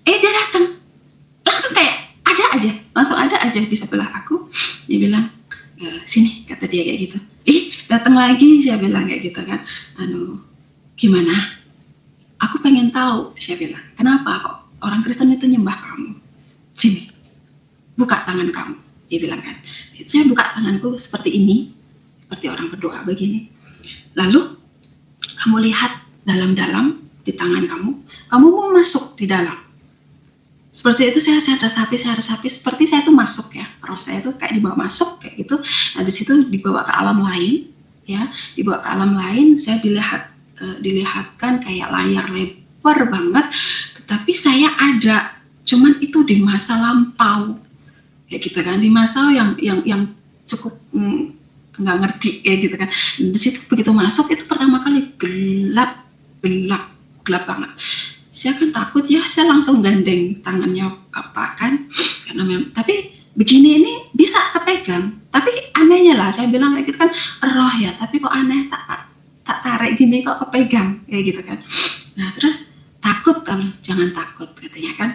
Dia datang, langsung ada aja di sebelah aku. Dia bilang, sini, kata dia kayak gitu. Datang lagi, saya bilang kayak gitu kan. Gimana? Aku pengen tahu, saya bilang, kenapa kok orang Kristen itu nyembah kamu? Sini, buka tangan kamu. Dia bilang kan, saya buka tanganku seperti ini, seperti orang berdoa begini. Lalu kamu lihat dalam-dalam di tangan kamu mau masuk di dalam. Seperti itu saya resapi, seperti saya tuh masuk ya, roh saya tuh kayak dibawa masuk kayak gitu. Nah, di situ dibawa ke alam lain, ya, dibawa ke alam lain. Saya dilihatkan kayak layar lebar banget, tetapi saya ada, cuman itu di masa lampau. Kayak gitu kan, di masa yang cukup nggak ngerti kayak gitu kan. Di situ begitu masuk itu pertama kali gelap banget. Saya kan takut ya, saya langsung gandeng tangannya Bapak kan, karena tapi begini ini bisa kepegang. Tapi anehnya lah, saya bilang kayak gitu kan, roh ya, tapi kok aneh, tak tarik gini kok kepegang kayak gitu kan. Nah terus takut, jangan takut katanya kan.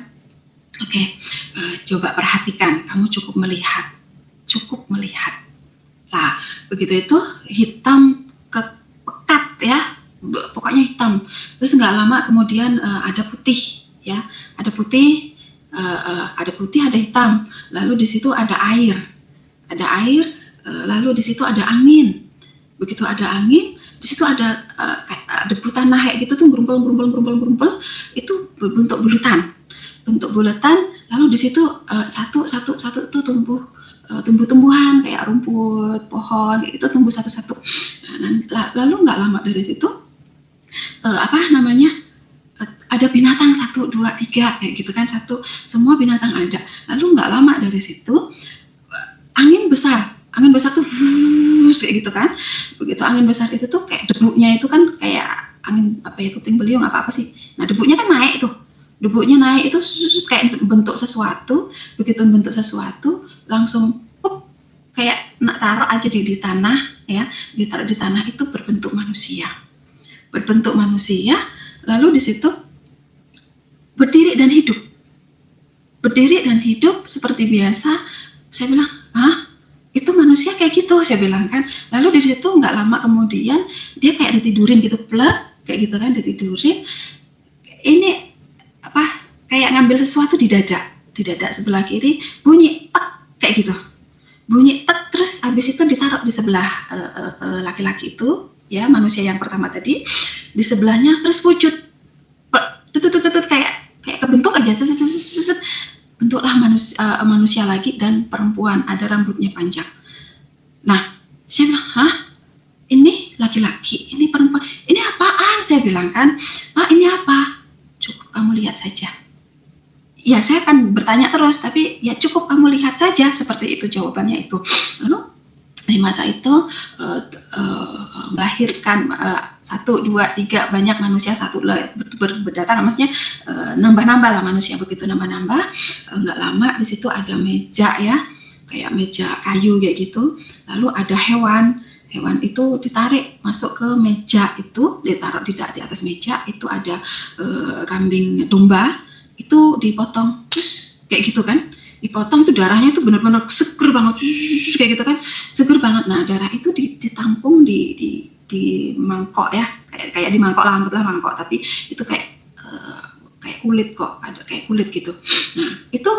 Oke, coba perhatikan, kamu cukup melihat. Lah, begitu itu hitam pekat ya, pokoknya hitam. Terus nggak lama kemudian ada putih ya, ada putih, ada hitam. Lalu di situ ada air, lalu di situ ada angin. Begitu ada angin, Di situ ada kayak debu tanah kayak gitu tuh gerumpul, itu bentuk bulatan. Lalu di situ satu itu tumbuh-tumbuhan kayak rumput, pohon, itu tumbuh satu-satu. Lalu nggak lama dari situ ada binatang 1, 2, 3 kayak gitu kan, semua binatang ada. Lalu nggak lama dari situ angin besar tuh kayak gitu kan. Begitu angin besar itu tuh kayak debunya itu kan kayak angin puting beliung apa sih. Nah debunya kan naik itu kayak bentuk sesuatu. Begitu bentuk sesuatu langsung kayak taruh aja di tanah ya, ditaruh di tanah itu berbentuk manusia. Lalu di situ berdiri dan hidup seperti biasa. Saya bilang, itu manusia kayak gitu, saya bilang kan. Lalu di situ nggak lama kemudian dia kayak ditidurin gitu, kayak gitu kan, ditidurin. Ini kayak ngambil sesuatu di dada sebelah kiri, bunyi tek kayak gitu, terus habis itu ditaruh di sebelah laki-laki itu ya, manusia yang pertama tadi, di sebelahnya terus wujud kayak kebentuk aja, bentuklah manusia lagi dan perempuan, ada rambutnya panjang. Nah saya bilang, ini laki-laki, ini perempuan, ini apaan? Saya bilang kan, ini apa? Cukup kamu lihat saja. Ya saya akan bertanya terus, tapi ya cukup kamu lihat saja, seperti itu jawabannya itu. Lalu di masa itu melahirkan 1, 2, 3 banyak manusia, satu berdatang, maksudnya nambah-nambah lah manusia. Begitu nambah-nambah, nggak lama di situ ada meja ya, kayak meja kayu kayak gitu. Lalu ada hewan itu ditarik masuk ke meja itu, ditaruh di atas meja itu. Ada kambing domba itu dipotong terus kayak gitu kan, dipotong itu darahnya itu benar-benar seger banget kayak gitu kan, seger banget. Nah darah itu ditampung di mangkok ya, kayak di mangkok lah, anggaplah mangkok, tapi itu kayak kulit kok, ada kayak kulit gitu. Nah itu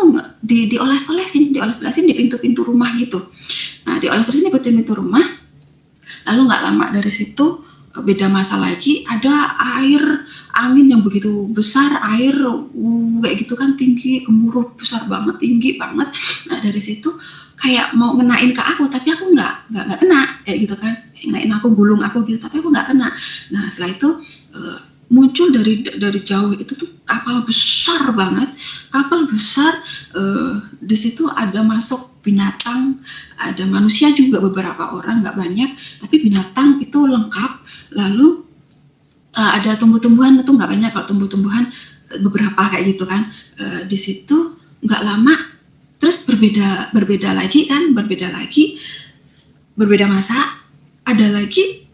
dioles-olesin di pintu-pintu rumah gitu. Nah dioles-olesin di pintu rumah. Lalu nggak lama dari situ beda masa lagi, ada angin yang begitu besar, air kayak gitu kan, tinggi, gemuruh besar banget, tinggi banget. Nah dari situ kayak mau ngenain ke aku, tapi aku nggak kena kayak gitu kan, ngenain aku, gulung aku gitu, tapi aku nggak kena. Nah setelah itu muncul dari jauh itu tuh kapal besar banget, di situ ada masuk binatang, ada manusia juga beberapa orang, nggak banyak, tapi binatang itu lengkap. Lalu ada tumbuh-tumbuhan itu nggak banyak, kalau tumbuh-tumbuhan beberapa kayak gitu kan. Di situ nggak lama terus berbeda lagi, berbeda masa. Ada lagi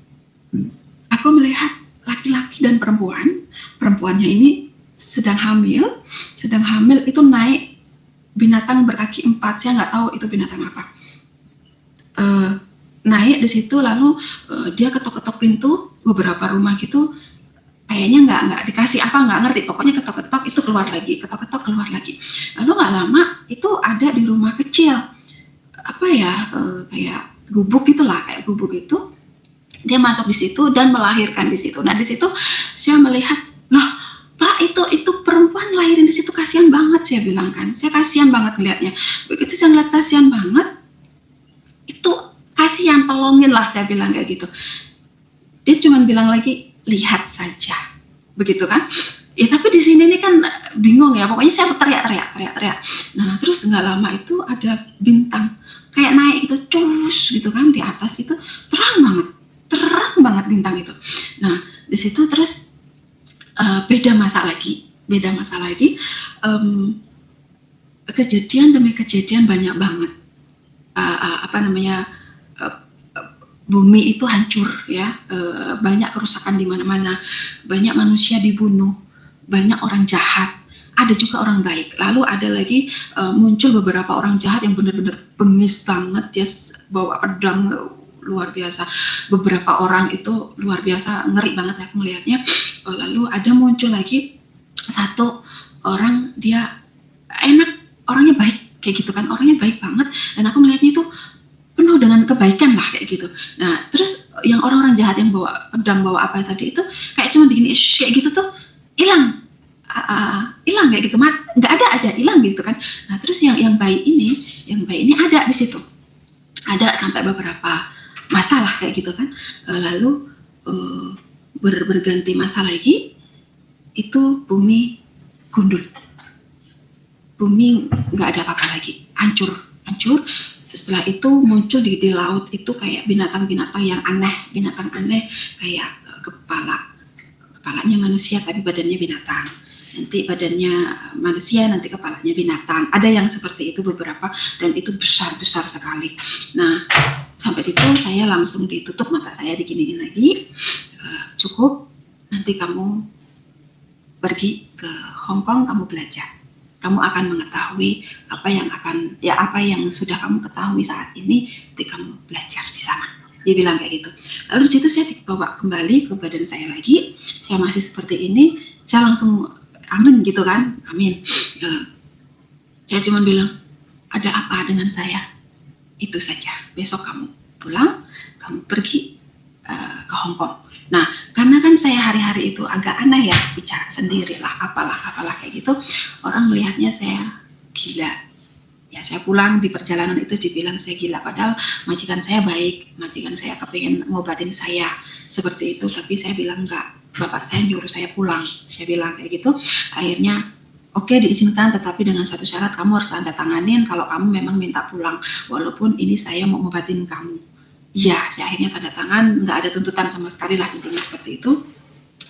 aku melihat laki-laki dan perempuannya ini sedang hamil itu naik binatang berkaki 4, saya nggak tahu itu binatang apa. Naik di situ, lalu dia ketok-ketok pintu beberapa rumah gitu, kayaknya nggak dikasih apa, nggak ngerti, pokoknya ketok-ketok itu keluar lagi. Lalu nggak lama itu ada di rumah kecil kayak gubuk gitulah, kayak gubuk itu dia masuk di situ dan melahirkan di situ. Nah di situ saya melihat, loh Pak, itu perempuan lahirin di situ, kasihan banget, saya bilang kan, saya kasihan banget ngeliatnya. Begitu saya ngeliat kasihan banget, itu kasihan, tolongin lah, saya bilang kayak gitu. Dia cuma bilang lagi, lihat saja, begitu kan. Ya tapi di sini nih kan bingung ya, pokoknya saya teriak. Nah terus nggak lama itu ada bintang kayak naik gitu, cus gitu kan, di atas itu terang banget bintang itu. Nah di situ terus beda masa lagi, kejadian demi kejadian banyak banget. Bumi itu hancur ya, banyak kerusakan di mana-mana, banyak manusia dibunuh, banyak orang jahat, ada juga orang baik. Lalu ada lagi muncul beberapa orang jahat yang benar-benar bengis banget, dia bawa pedang luar biasa. Beberapa orang itu luar biasa, ngeri banget aku melihatnya. Lalu ada muncul lagi satu orang, dia enak, orangnya baik kayak gitu kan, orangnya baik banget, dan aku melihatnya itu penuh dengan kebaikan lah kayak gitu. Nah terus yang orang-orang jahat yang bawa pedang, bawa apa tadi itu, kayak cuma begini kayak gitu tuh hilang. Hilang kayak gitu, nggak ada aja, hilang gitu kan. Nah terus yang baik ini ada di situ, ada sampai beberapa masalah kayak gitu kan. Lalu berganti masa lagi, itu bumi gundul, bumi nggak ada apa-apa lagi, hancur. Setelah itu muncul di laut itu kayak binatang-binatang yang aneh, kayak kepalanya manusia tapi badannya binatang, nanti badannya manusia, nanti kepalanya binatang. Ada yang seperti itu beberapa, dan itu besar sekali. Nah, sampai situ saya langsung ditutup mata saya, diginiin lagi. Cukup, nanti kamu pergi ke Hong Kong, kamu belajar. Kamu akan mengetahui apa yang sudah kamu ketahui saat ini, nanti kamu belajar di sana. Dia bilang kayak gitu. Lalu di situ saya dibawa kembali ke badan saya lagi. Saya masih seperti ini. Saya langsung amin gitu kan, amin. Saya cuma bilang, ada apa dengan saya? Itu saja. Besok kamu pulang, kamu pergi ke Hong Kong. Nah, karena kan saya hari-hari itu agak aneh ya, bicara sendiri lah, apalah kayak gitu. Orang melihatnya saya gila. Ya, saya pulang di perjalanan itu dibilang saya gila, padahal majikan saya baik, majikan saya kepingin ngobatin saya seperti itu, tapi saya bilang enggak, bapak saya nyuruh saya pulang, saya bilang kayak gitu. Akhirnya oke, diizinkan, tetapi dengan satu syarat, kamu harus tanda tanganin kalau kamu memang minta pulang, walaupun ini saya mau ngobatin kamu. Iya, saya akhirnya tanda tangan, nggak ada tuntutan sama sekali lah, intinya seperti itu.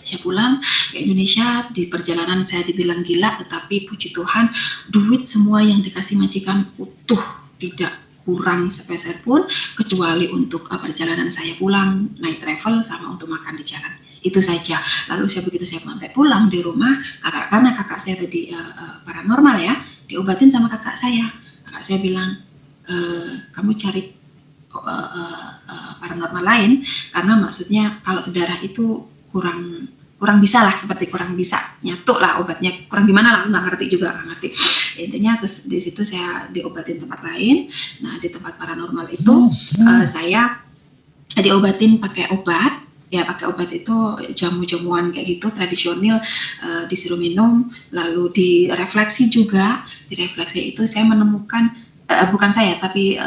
Saya pulang ke Indonesia, di perjalanan saya dibilang gila, tetapi puji Tuhan, duit semua yang dikasih majikan utuh, tidak kurang sepeser pun, kecuali untuk perjalanan saya pulang, naik travel, sama untuk makan di jalan. Itu saja. Lalu begitu saya sampai pulang di rumah, karena kakak saya tadi paranormal ya, diobatin sama kakak saya. Kakak saya bilang, kamu cari paranormal lain, karena maksudnya kalau sedarah itu kurang bisa lah, seperti kurang bisa nyatu lah obatnya, kurang gimana lah, nggak ngerti intinya. Terus di situ saya diobatin tempat lain. Nah, di tempat paranormal itu saya diobatin pakai obat itu jamu-jamuan kayak gitu tradisional, disuruh minum, lalu direfleksi juga. Direfleksi itu saya menemukan, bukan saya tapi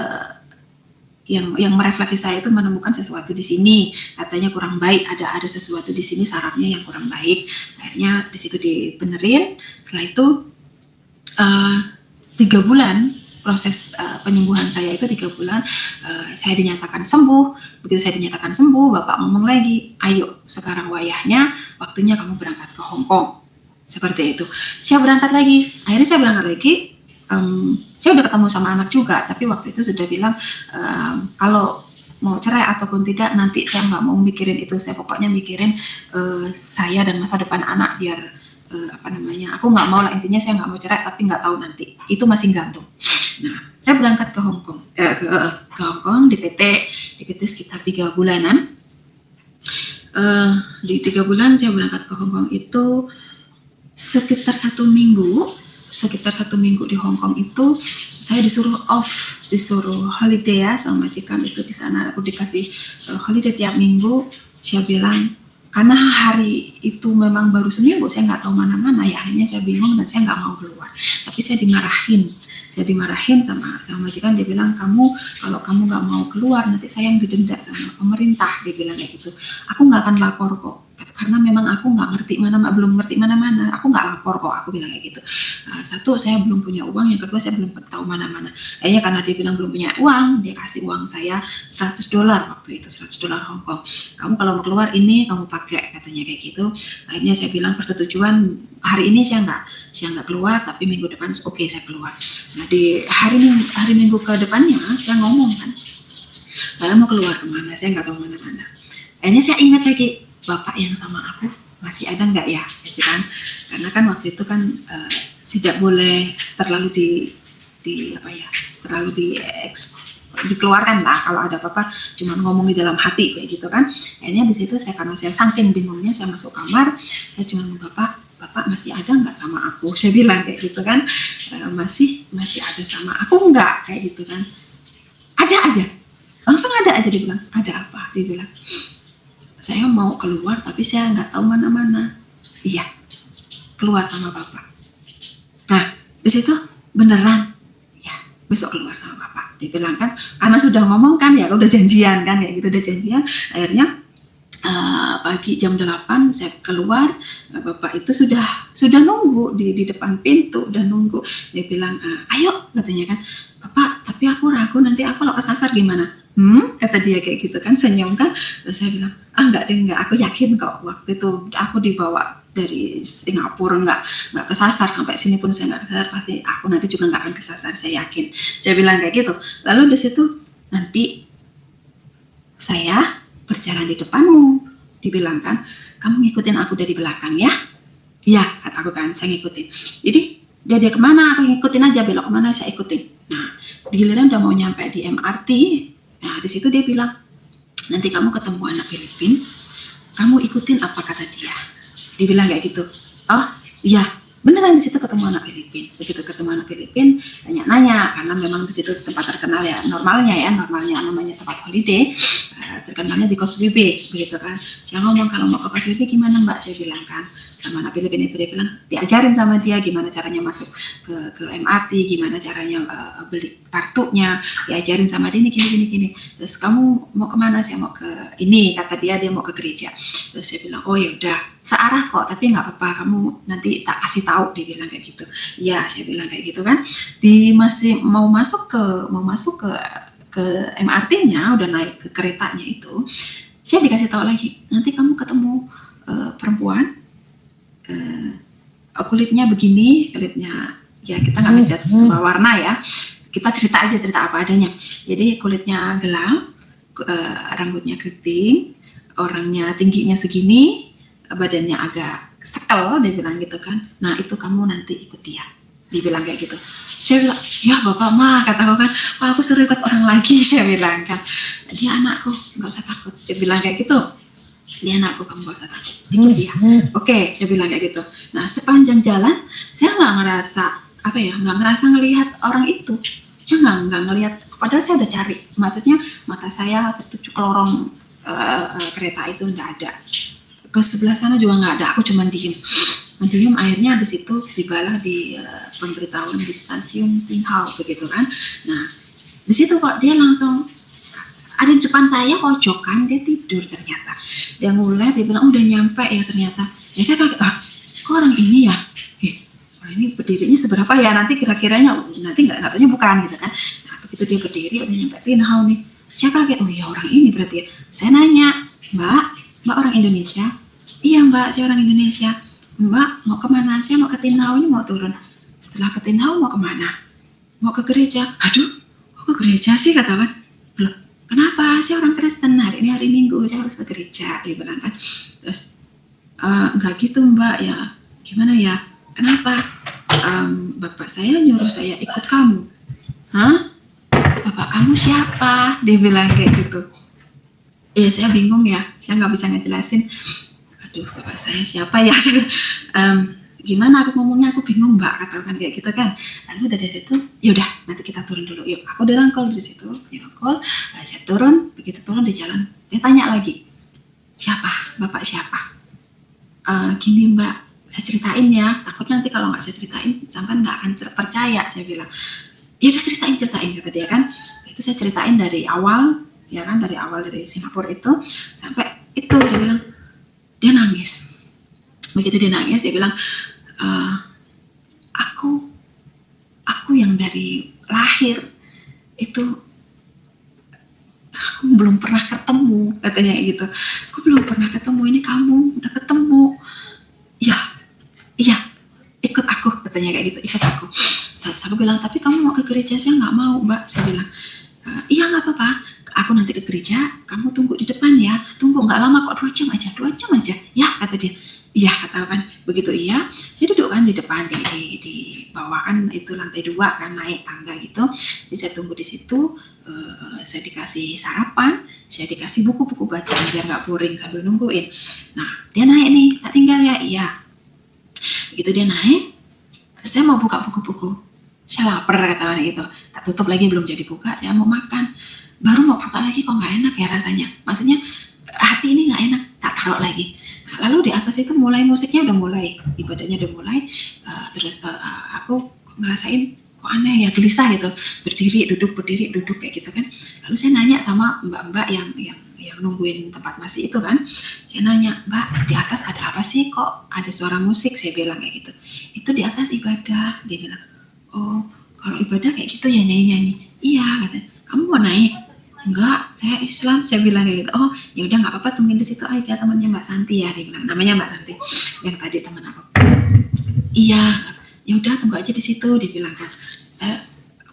yang merefleksi saya itu menemukan sesuatu di sini, katanya kurang baik, ada sesuatu di sini sarafnya yang kurang baik. Akhirnya di situ dibenerin. Setelah itu 3 bulan proses penyembuhan saya itu 3 bulan, saya dinyatakan sembuh. Begitu saya dinyatakan sembuh, bapak ngomong lagi, ayo sekarang waktunya kamu berangkat ke Hong Kong. Seperti itu. Saya berangkat lagi. Akhirnya saya berangkat lagi. Saya udah ketemu sama anak juga, tapi waktu itu sudah bilang kalau mau cerai ataupun tidak, nanti saya nggak mau mikirin itu. Saya pokoknya mikirin saya dan masa depan anak, biar aku nggak mau lah, intinya saya nggak mau cerai, tapi nggak tahu nanti, itu masih gantung. Nah, saya berangkat ke Hong Kong, ke Hong Kong di PT sekitar 3 bulanan. Di 3 bulan saya berangkat ke Hong Kong itu sekitar 1 minggu di Hong Kong itu saya disuruh holiday ya sama majikan itu. Di sana aku dikasih holiday tiap minggu. Saya bilang, karena hari itu memang baru seminggu, saya nggak tahu mana-mana ya, akhirnya saya bingung dan saya nggak mau keluar. Tapi saya dimarahin sama majikan. Dia bilang, kalau kamu nggak mau keluar, nanti saya yang didenda sama pemerintah. Dia bilang kayak gitu. Aku nggak akan lapor kok, karena memang aku belum ngerti mana-mana. Aku nggak lapor kok, aku bilang kayak gitu. Satu, saya belum punya uang. Yang kedua, saya belum tahu mana-mana. Akhirnya karena dia bilang belum punya uang, dia kasih uang saya $100 waktu itu, $100 Hong Kong. Kamu kalau mau keluar ini kamu pakai, katanya kayak gitu. Akhirnya saya bilang persetujuan, hari ini saya nggak keluar, tapi minggu depan oke, saya keluar. Nah, di hari minggu ke depannya saya ngomong kan, saya mau keluar kemana, saya nggak tahu mana-mana. Akhirnya saya ingat lagi, bapak yang sama aku masih ada nggak ya, gitu kan? Karena kan waktu itu kan tidak boleh terlalu dikeluarkan lah, kalau ada apa-apa cuma ngomong di dalam hati kayak gitu kan. Akhirnya di situ karena saya saking bingungnya, saya masuk kamar, saya cuma bapak masih ada nggak sama aku, saya bilang kayak gitu kan. Masih ada sama aku nggak, kayak gitu kan. Ada aja. Langsung ada aja dia bilang, ada apa? Dia bilang, saya mau keluar tapi saya nggak tahu mana-mana. Iya, keluar sama bapak. Nah, di situ beneran, ya besok keluar sama bapak. Dia bilang kan, karena sudah ngomong kan ya, udah janjian kan, kayak gitu udah janjian. Akhirnya pagi jam 8 saya keluar, bapak itu sudah nunggu di depan pintu, udah nunggu. Dia bilang, ayo katanya kan, bapak tapi aku ragu nanti aku kalau kesasar gimana? Kata dia kayak gitu kan, senyum kan. Terus saya bilang, enggak deh, enggak, aku yakin kok waktu itu aku dibawa dari Singapura nggak kesasar, sampai sini pun saya nggak kesasar, pasti aku nanti juga nggak akan kesasar, saya yakin. Saya bilang kayak gitu. Lalu di situ, nanti saya berjalan di depanmu, dibilang kan, kamu ngikutin aku dari belakang ya. Iya, kata aku kan, saya ngikutin. Jadi dia kemana, aku ngikutin aja, belok kemana saya ikutin. Nah, giliran udah mau nyampe di MRT, nah di situ dia bilang, nanti kamu ketemu anak Filipin, kamu ikutin apa kata dia. Dibilang kayak gitu. Oh iya, beneran di situ ketemu anak Filipin. Begitu ketemu anak Filipin, nanya-nanya, karena memang di situ tempat terkenal ya, normalnya namanya tempat holiday, terkenalnya di Kos Bibi, begitu kan. Saya ngomong, kalau mau ke Kos Bibi gimana mbak, saya bilang kan, sama anak Filipin itu. Dia bilang, diajarin sama dia gimana caranya masuk ke MRT, gimana caranya beli kartunya, diajarin sama dia, gini. Terus kamu mau kemana? Saya mau ke ini, kata dia mau ke gereja. Terus saya bilang, oh ya udah, searah kok, tapi nggak apa-apa, kamu nanti tak kasih tahu. Dia bilang kayak gitu. Iya, saya bilang kayak gitu kan. Masih mau masuk ke MRT-nya, udah naik ke keretanya itu, saya dikasih tahu lagi, nanti kamu ketemu perempuan, kulitnya begini, kulitnya ya kita nggak ngecat warna ya, kita cerita apa adanya. Jadi kulitnya gelap, rambutnya keriting, orangnya tingginya segini, badannya agak sekel, dia bilang gitu kan. Nah itu kamu nanti ikut dia, dibilang kayak gitu. Saya bilang, ya bapak mah, kata aku kan, aku suruh ikut orang lagi, saya bilang kan. Dia anakku, nggak usah takut, dia bilang kayak gitu. Dia anakku, kamu gak usah takut, ikut dia. Oke, saya bilang kayak gitu. Nah sepanjang jalan saya nggak ngerasa ngelihat orang itu. Saya nggak ngelihat, padahal saya udah cari, maksudnya mata saya tertuju ke lorong kereta itu, nggak ada. Ke sebelah sana juga nggak ada, aku cuma diem. Akhirnya di situ dibalah di pemberitahuan di stasiun Tinghau begitu kan. Nah di situ kok dia langsung ada di depan saya, pojokan, dia tidur ternyata. Dia mulai, dia bilang udah nyampe ya ternyata. Ya saya kaget, kok orang ini ya, orang ini berdirinya seberapa ya, nanti kira-kiranya nanti nggak katanya bukan gitu kan. Nah begitu dia berdiri udah nyampe Tinghau nih, saya kaget, oh iya orang ini berarti ya. Saya nanya, mbak orang Indonesia? Iya mbak, saya orang Indonesia. Mbak mau kemana? Saya mau ke Tinghau, ini mau turun. Setelah ke Tinghau mau kemana? Mau ke gereja. Aduh, kok ke gereja sih, katakan. Loh, kenapa? Saya orang Kristen, hari ini hari Minggu, saya harus ke gereja, dia bilang kan. Terus, enggak gitu mbak, ya gimana ya? Kenapa? Bapak saya nyuruh saya ikut kamu. Hah? Bapak kamu siapa? Dia bilang kayak gitu. Iya, saya bingung ya, saya nggak bisa ngejelasin. Aduh, bapak saya siapa ya? Gimana aku ngomongnya, aku bingung mbak, katakan kayak gitu kan. Lalu dari situ, yaudah nanti kita turun dulu, yuk. Aku dirangkul dari situ, saya turun. Begitu turun di jalan, dia tanya lagi, siapa? Bapak siapa? Gini mbak, saya ceritain ya, takut nanti kalau nggak saya ceritain sampai nggak akan percaya. Saya bilang, ya udah ceritain kata dia kan. Itu saya ceritain dari awal, ya kan, dari Singapura itu sampai itu. Dia bilang, dia nangis. Begitu dia nangis, dia bilang, aku yang dari lahir itu aku belum pernah ketemu, katanya gitu. Aku belum pernah ketemu, ini kamu udah ketemu. Iya, ikut aku, katanya kayak gitu, ikut aku. Terus aku bilang, tapi kamu mau ke gereja? Saya nggak mau mbak, saya bilang. Iya nggak apa-apa, aku nanti ke gereja, kamu tunggu di depan ya. Tunggu nggak lama kok, 2 jam aja. Ya, kata dia. Iya, kata kan. Begitu iya, saya duduk kan di depan, di bawah kan itu lantai 2 kan, naik tangga gitu. Jadi saya tunggu di situ, saya dikasih sarapan, saya dikasih buku-buku bacaan biar nggak boring sambil nungguin. Nah, dia naik nih, tak tinggal ya, iya. Begitu dia naik, saya mau buka buku-buku. saya lapar katakan gitu. Tak tutup lagi, belum jadi buka, saya mau makan. Baru mau buka lagi kok nggak enak ya rasanya. Maksudnya hati ini nggak enak, tak taruh lagi. Nah, lalu di atas itu mulai musiknya udah mulai, ibadahnya udah mulai. Terus aku ngerasain kok aneh ya, gelisah gitu, berdiri duduk kayak gitu kan. Lalu saya nanya sama mbak-mbak yang nungguin tempat nasi itu kan, saya nanya, mbak di atas ada apa sih kok ada suara musik, saya bilang kayak gitu. Itu di atas ibadah, dia bilang. Oh, kalau ibadah kayak gitu ya, nyanyi-nyanyi. Iya, katanya. Kamu mau naik? Enggak, saya Islam, saya bilang kayak gitu. Oh, ya udah nggak apa-apa, tungguin di situ aja, temannya Mbak Santi ya, dia bilang. Namanya Mbak Santi, yang tadi teman aku. Iya, ya udah tunggu aja di situ, dia bilang kan. Saya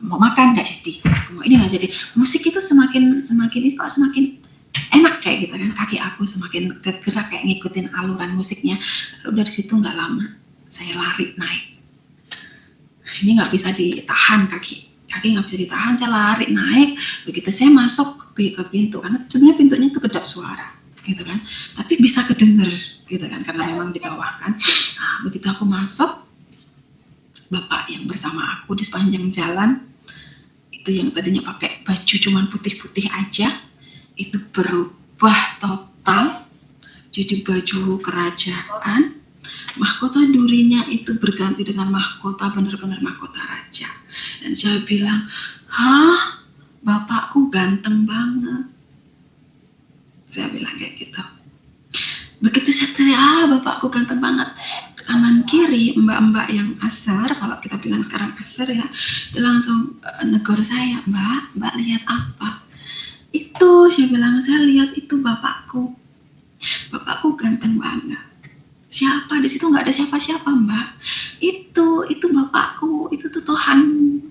mau makan nggak jadi, mau ini nggak jadi. Musik itu semakin ini kok semakin enak kayak gitu kan. Kaki aku semakin kegerak kayak ngikutin aluran musiknya. Lalu dari situ nggak lama, saya lari naik. Ini nggak bisa ditahan, kaki nggak bisa ditahan, saya lari naik. Begitu saya masuk ke pintu, karena sebenarnya pintunya itu kedap suara gitu kan, tapi bisa kedenger gitu kan, karena memang di bawah kan. Nah, begitu aku masuk, bapak yang bersama aku di sepanjang jalan itu yang tadinya pakai baju cuman putih-putih aja, itu berubah total jadi baju kerajaan. Mahkota durinya itu berganti dengan mahkota, benar-benar mahkota raja. Dan saya bilang, hah, bapakku ganteng banget. Saya bilang kayak gitu. Begitu saya teriak, bapakku ganteng banget. Kanan kiri mbak-mbak yang asar, kalau kita bilang sekarang asar ya, dia langsung negor saya, mbak lihat apa? Itu, saya bilang, saya lihat itu bapakku ganteng banget. Siapa di situ? Nggak ada siapa-siapa, mbak. Itu bapakku, itu tuh Tuhanmu,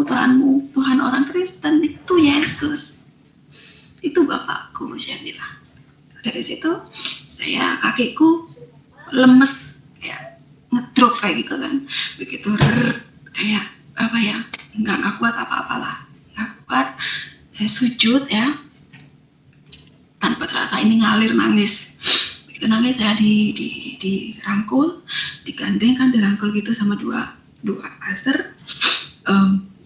Tuhan orang Kristen, itu Yesus, itu bapakku, saya bilang. Dari situ saya kakiku lemes, kayak ngedrop kayak gitu kan. Begitu kayak apa ya, nggak kuat apa-apalah, nggak kuat. Saya sujud ya, tanpa terasa ini ngalir nangis. Begitu nangis saya dirangkul, digandeng kan, dirangkul gitu sama dua aser.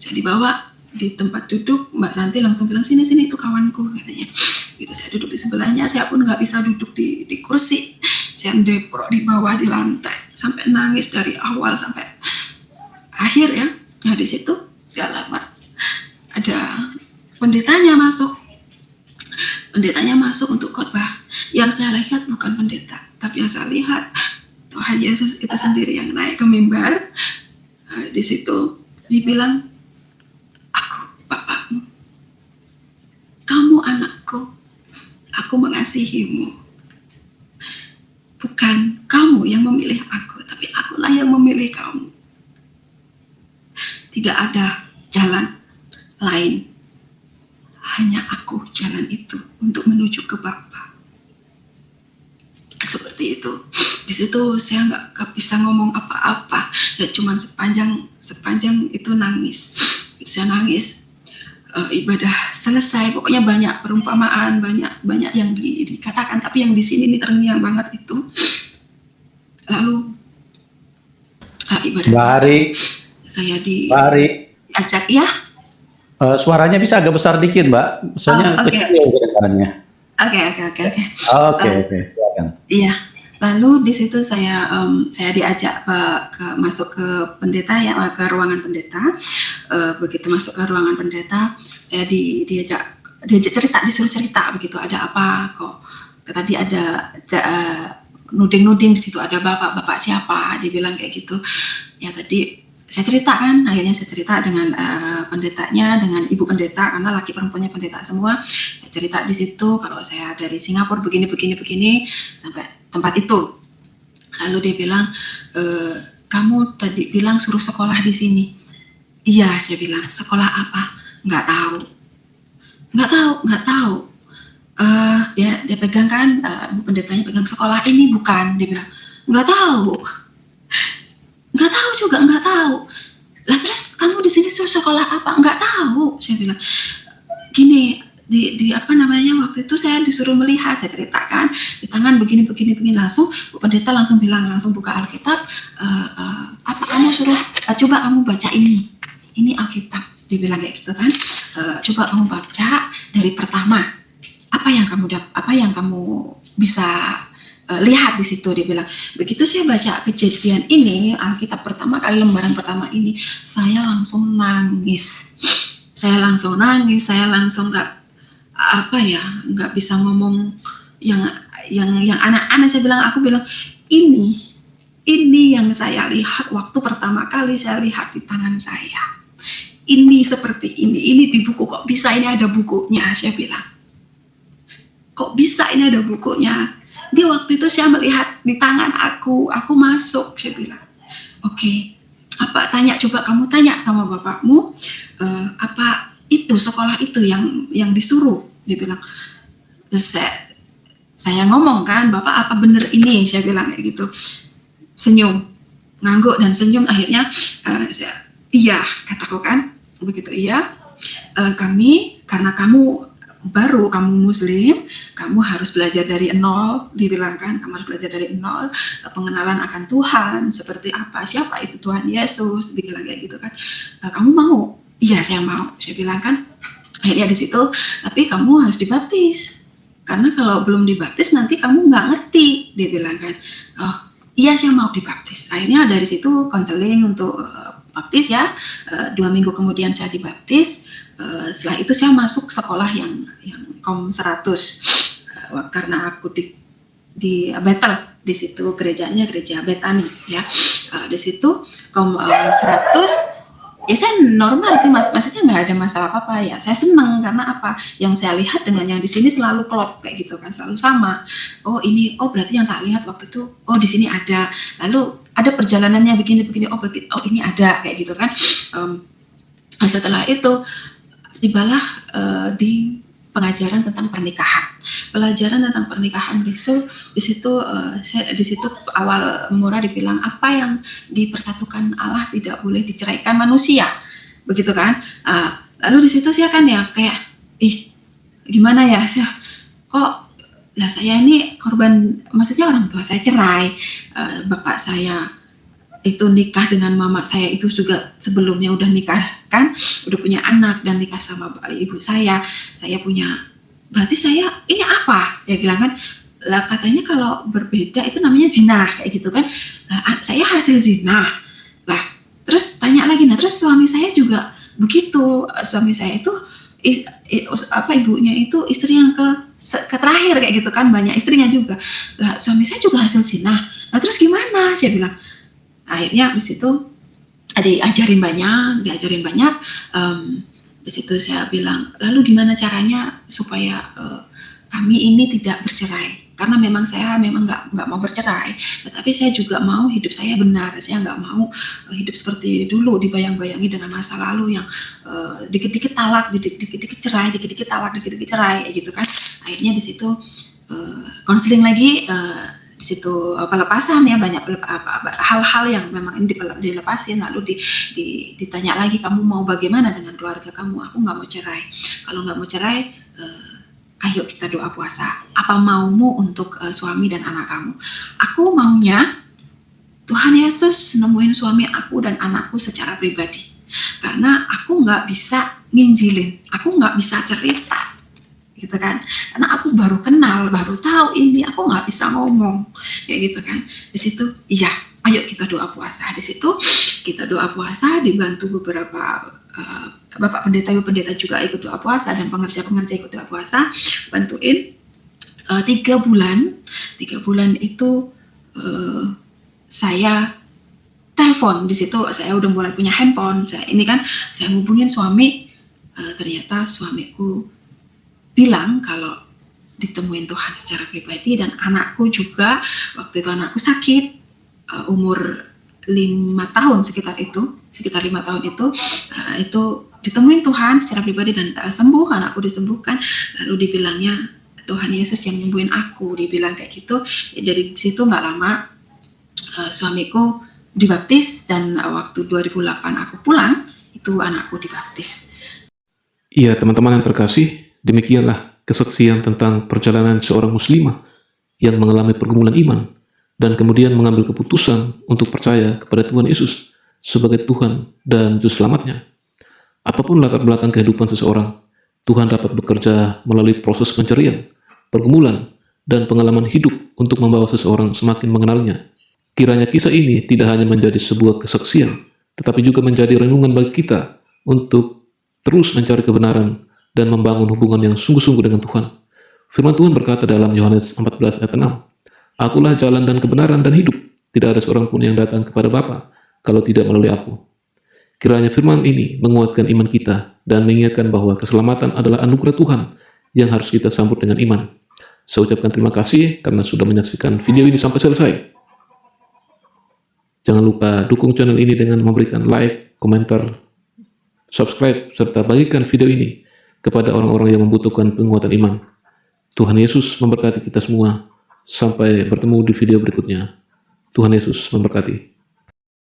Saya dibawa di tempat duduk, Mbak Santi langsung bilang, sini itu kawanku katanya. Gitu saya duduk di sebelahnya, saya pun nggak bisa duduk di kursi, saya deprok di bawah di lantai sampai nangis dari awal sampai akhir ya. Nah di situ di alamat ada pendetanya masuk untuk khotbah. Yang saya lihat bukan pendeta, tapi yang saya lihat Tuhan Yesus itu sendiri yang naik ke mimbar. Di situ dibilang, aku bapakmu, kamu anakku, aku mengasihimu. Bukan kamu yang memilih aku, tapi akulah yang memilih kamu. Tidak ada jalan lain, hanya aku jalan itu untuk menuju ke Bapa. Seperti itu. Di situ saya nggak bisa ngomong apa-apa. Saya cuma sepanjang itu nangis. Saya nangis. Ibadah selesai. Pokoknya banyak perumpamaan, banyak yang dikatakan. Tapi yang di sini ini terngiang banget itu. Lalu ibadah selesai. Saya diajak ya. Suaranya bisa agak besar dikit, Mbak. Soalnya kecil kedengarannya. Oke, silakan. Iya. Lalu di situ saya diajak masuk ke pendeta ya, ke ruangan pendeta. Begitu masuk ke ruangan pendeta, saya diajak cerita, disuruh cerita begitu, ada apa kok. Tadi ada nuding di situ, ada bapak siapa, dibilang kayak gitu. Ya tadi saya ceritakan, akhirnya saya cerita dengan pendetanya, dengan ibu pendeta, karena laki perempuannya pendeta semua. Saya cerita di situ kalau saya dari Singapura begini sampai tempat itu. Lalu dia bilang, kamu tadi bilang suruh sekolah di sini. Iya, saya bilang, sekolah apa? Nggak tahu. Dia pegang kan, ibu pendetanya pegang, sekolah ini bukan, dia bilang, nggak tahu juga. Lah terus kamu di sini suruh sekolah apa? Nggak tahu, saya bilang. Gini, di apa namanya, waktu itu saya disuruh melihat, saya ceritakan di tangan begini begini begini, langsung Bu Pendeta langsung bilang, langsung buka Alkitab, apa kamu suruh coba kamu baca ini Alkitab, dibilang kayak gitu kan. Coba kamu baca dari pertama, apa yang kamu bisa lihat di situ, dia bilang. Begitu saya baca Kejadian ini, Alkitab pertama kali, lembaran pertama ini, saya langsung nangis, saya langsung nggak bisa ngomong yang anak-anak. Aku bilang ini yang saya lihat waktu pertama kali saya lihat di tangan saya. Ini seperti ini di buku, kok bisa ini ada bukunya, saya bilang. Kok bisa ini ada bukunya? Di waktu itu saya melihat di tangan aku masuk, saya bilang. Oke, coba kamu tanya sama bapakmu, apa itu sekolah itu yang disuruh, dia bilang. Terus saya ngomong kan, Bapak apa bener ini, saya bilang kayak gitu. Senyum, ngangguk dan senyum. Akhirnya iya, kataku kan, begitu iya. Karena kamu Muslim, kamu harus belajar dari nol, dibilang kan, kamu harus belajar dari nol, pengenalan akan Tuhan, seperti apa, siapa itu Tuhan Yesus, dibilang kayak gitu kan. Kamu mau? Iya, saya mau, saya bilang kan. Akhirnya di situ, tapi kamu harus dibaptis, karena kalau belum dibaptis nanti kamu nggak ngerti, dia bilang kan. Oh iya, saya mau dibaptis. Akhirnya dari situ konseling untuk baptis ya. 2 minggu kemudian saya dibaptis. Setelah itu saya masuk sekolah yang Kom 100, karena aku di Bethel, di situ gerejanya gereja Betani ya. Di situ Kom 100. Ya saya normal sih, maksudnya nggak ada masalah apa-apa ya. Saya senang karena apa? Yang saya lihat dengan yang di sini selalu klop kayak gitu kan, selalu sama. Oh berarti yang tak lihat waktu itu, di sini ada. Lalu ada perjalanannya begini-begini. Berarti ini ada kayak gitu kan. Setelah itu tibalah di pengajaran tentang pernikahan. Pelajaran tentang pernikahan di situ awal mula dibilang apa yang dipersatukan Allah tidak boleh diceraikan manusia, begitu kan. Lalu di situ saya kan ya kayak gimana ya, saya ini korban, maksudnya orang tua saya cerai, bapak saya itu nikah dengan mama saya itu juga sebelumnya udah nikah kan, udah punya anak dan nikah sama ibu saya punya, berarti saya ini apa, saya bilang kan. Lah katanya kalau berbeda itu namanya zina kayak gitu kan. Saya hasil zina. Lah terus tanya lagi, terus suami saya juga begitu, suami saya itu ibunya itu istri yang ke terakhir kayak gitu kan, banyak istrinya juga. Lah suami saya juga hasil zina. Lah terus gimana, saya bilang. Akhirnya di situ diajarin banyak. Di situ saya bilang, lalu gimana caranya supaya kami ini tidak bercerai? Karena memang saya nggak mau bercerai, tetapi saya juga mau hidup saya benar. Saya nggak mau hidup seperti dulu, dibayang-bayangi dengan masa lalu yang dikit-dikit talak, dikit-dikit cerai, dikit-dikit talak, dikit-dikit cerai, gitu kan. Akhirnya di situ konseling lagi. Di situ pelepasan ya, banyak hal-hal yang memang ini dilepasin. Lalu ditanya lagi, kamu mau bagaimana dengan keluarga kamu? Aku nggak mau cerai. Kalau nggak mau cerai, ayo kita doa puasa. Apa maumu untuk suami dan anak kamu? Aku maunya Tuhan Yesus nemuin suami aku dan anakku secara pribadi, karena aku nggak bisa nginjilin, aku nggak bisa cerita gitu kan, karena aku baru kenal, baru tahu ini, aku nggak bisa ngomong kayak gitu kan. Di situ iya, ayo kita doa puasa. Di situ kita doa puasa, dibantu beberapa bapak pendeta, ibu pendeta juga ikut doa puasa, dan pengerja-pengerja ikut doa puasa, bantuin 3 bulan itu saya telepon. Di situ saya udah mulai punya handphone, saya hubungin suami. Ternyata suamiku bilang kalau ditemuin Tuhan secara pribadi, dan anakku juga. Waktu itu anakku sakit, umur 5 tahun sekitar 5 tahun itu ditemuin Tuhan secara pribadi dan sembuh, anakku disembuhkan. Lalu dibilangnya Tuhan Yesus yang nyembuhin aku, dibilang kayak gitu. Dari situ nggak lama suamiku dibaptis, dan waktu 2008 aku pulang, itu anakku dibaptis. Iya, teman-teman yang terkasih, Demikianlah kesaksian tentang perjalanan seorang muslimah yang mengalami pergumulan iman dan kemudian mengambil keputusan untuk percaya kepada Tuhan Yesus sebagai Tuhan dan Juru Selamatnya. Apapun latar belakang kehidupan seseorang, Tuhan dapat bekerja melalui proses pencarian, pergumulan, dan pengalaman hidup untuk membawa seseorang semakin mengenalnya. Kiranya kisah ini tidak hanya menjadi sebuah kesaksian, tetapi juga menjadi renungan bagi kita untuk terus mencari kebenaran dan membangun hubungan yang sungguh-sungguh dengan Tuhan. Firman Tuhan berkata dalam Yohanes 14 ayat 6, "Akulah jalan dan kebenaran dan hidup. Tidak ada seorang pun yang datang kepada Bapa kalau tidak melalui aku." Kiranya firman ini menguatkan iman kita dan mengingatkan bahwa keselamatan adalah anugerah Tuhan yang harus kita sambut dengan iman. Saya ucapkan terima kasih karena sudah menyaksikan video ini sampai selesai. Jangan lupa dukung channel ini dengan memberikan like, komentar, subscribe, serta bagikan video ini kepada orang-orang yang membutuhkan penguatan iman. Tuhan Yesus memberkati kita semua. Sampai bertemu di video berikutnya. Tuhan Yesus memberkati.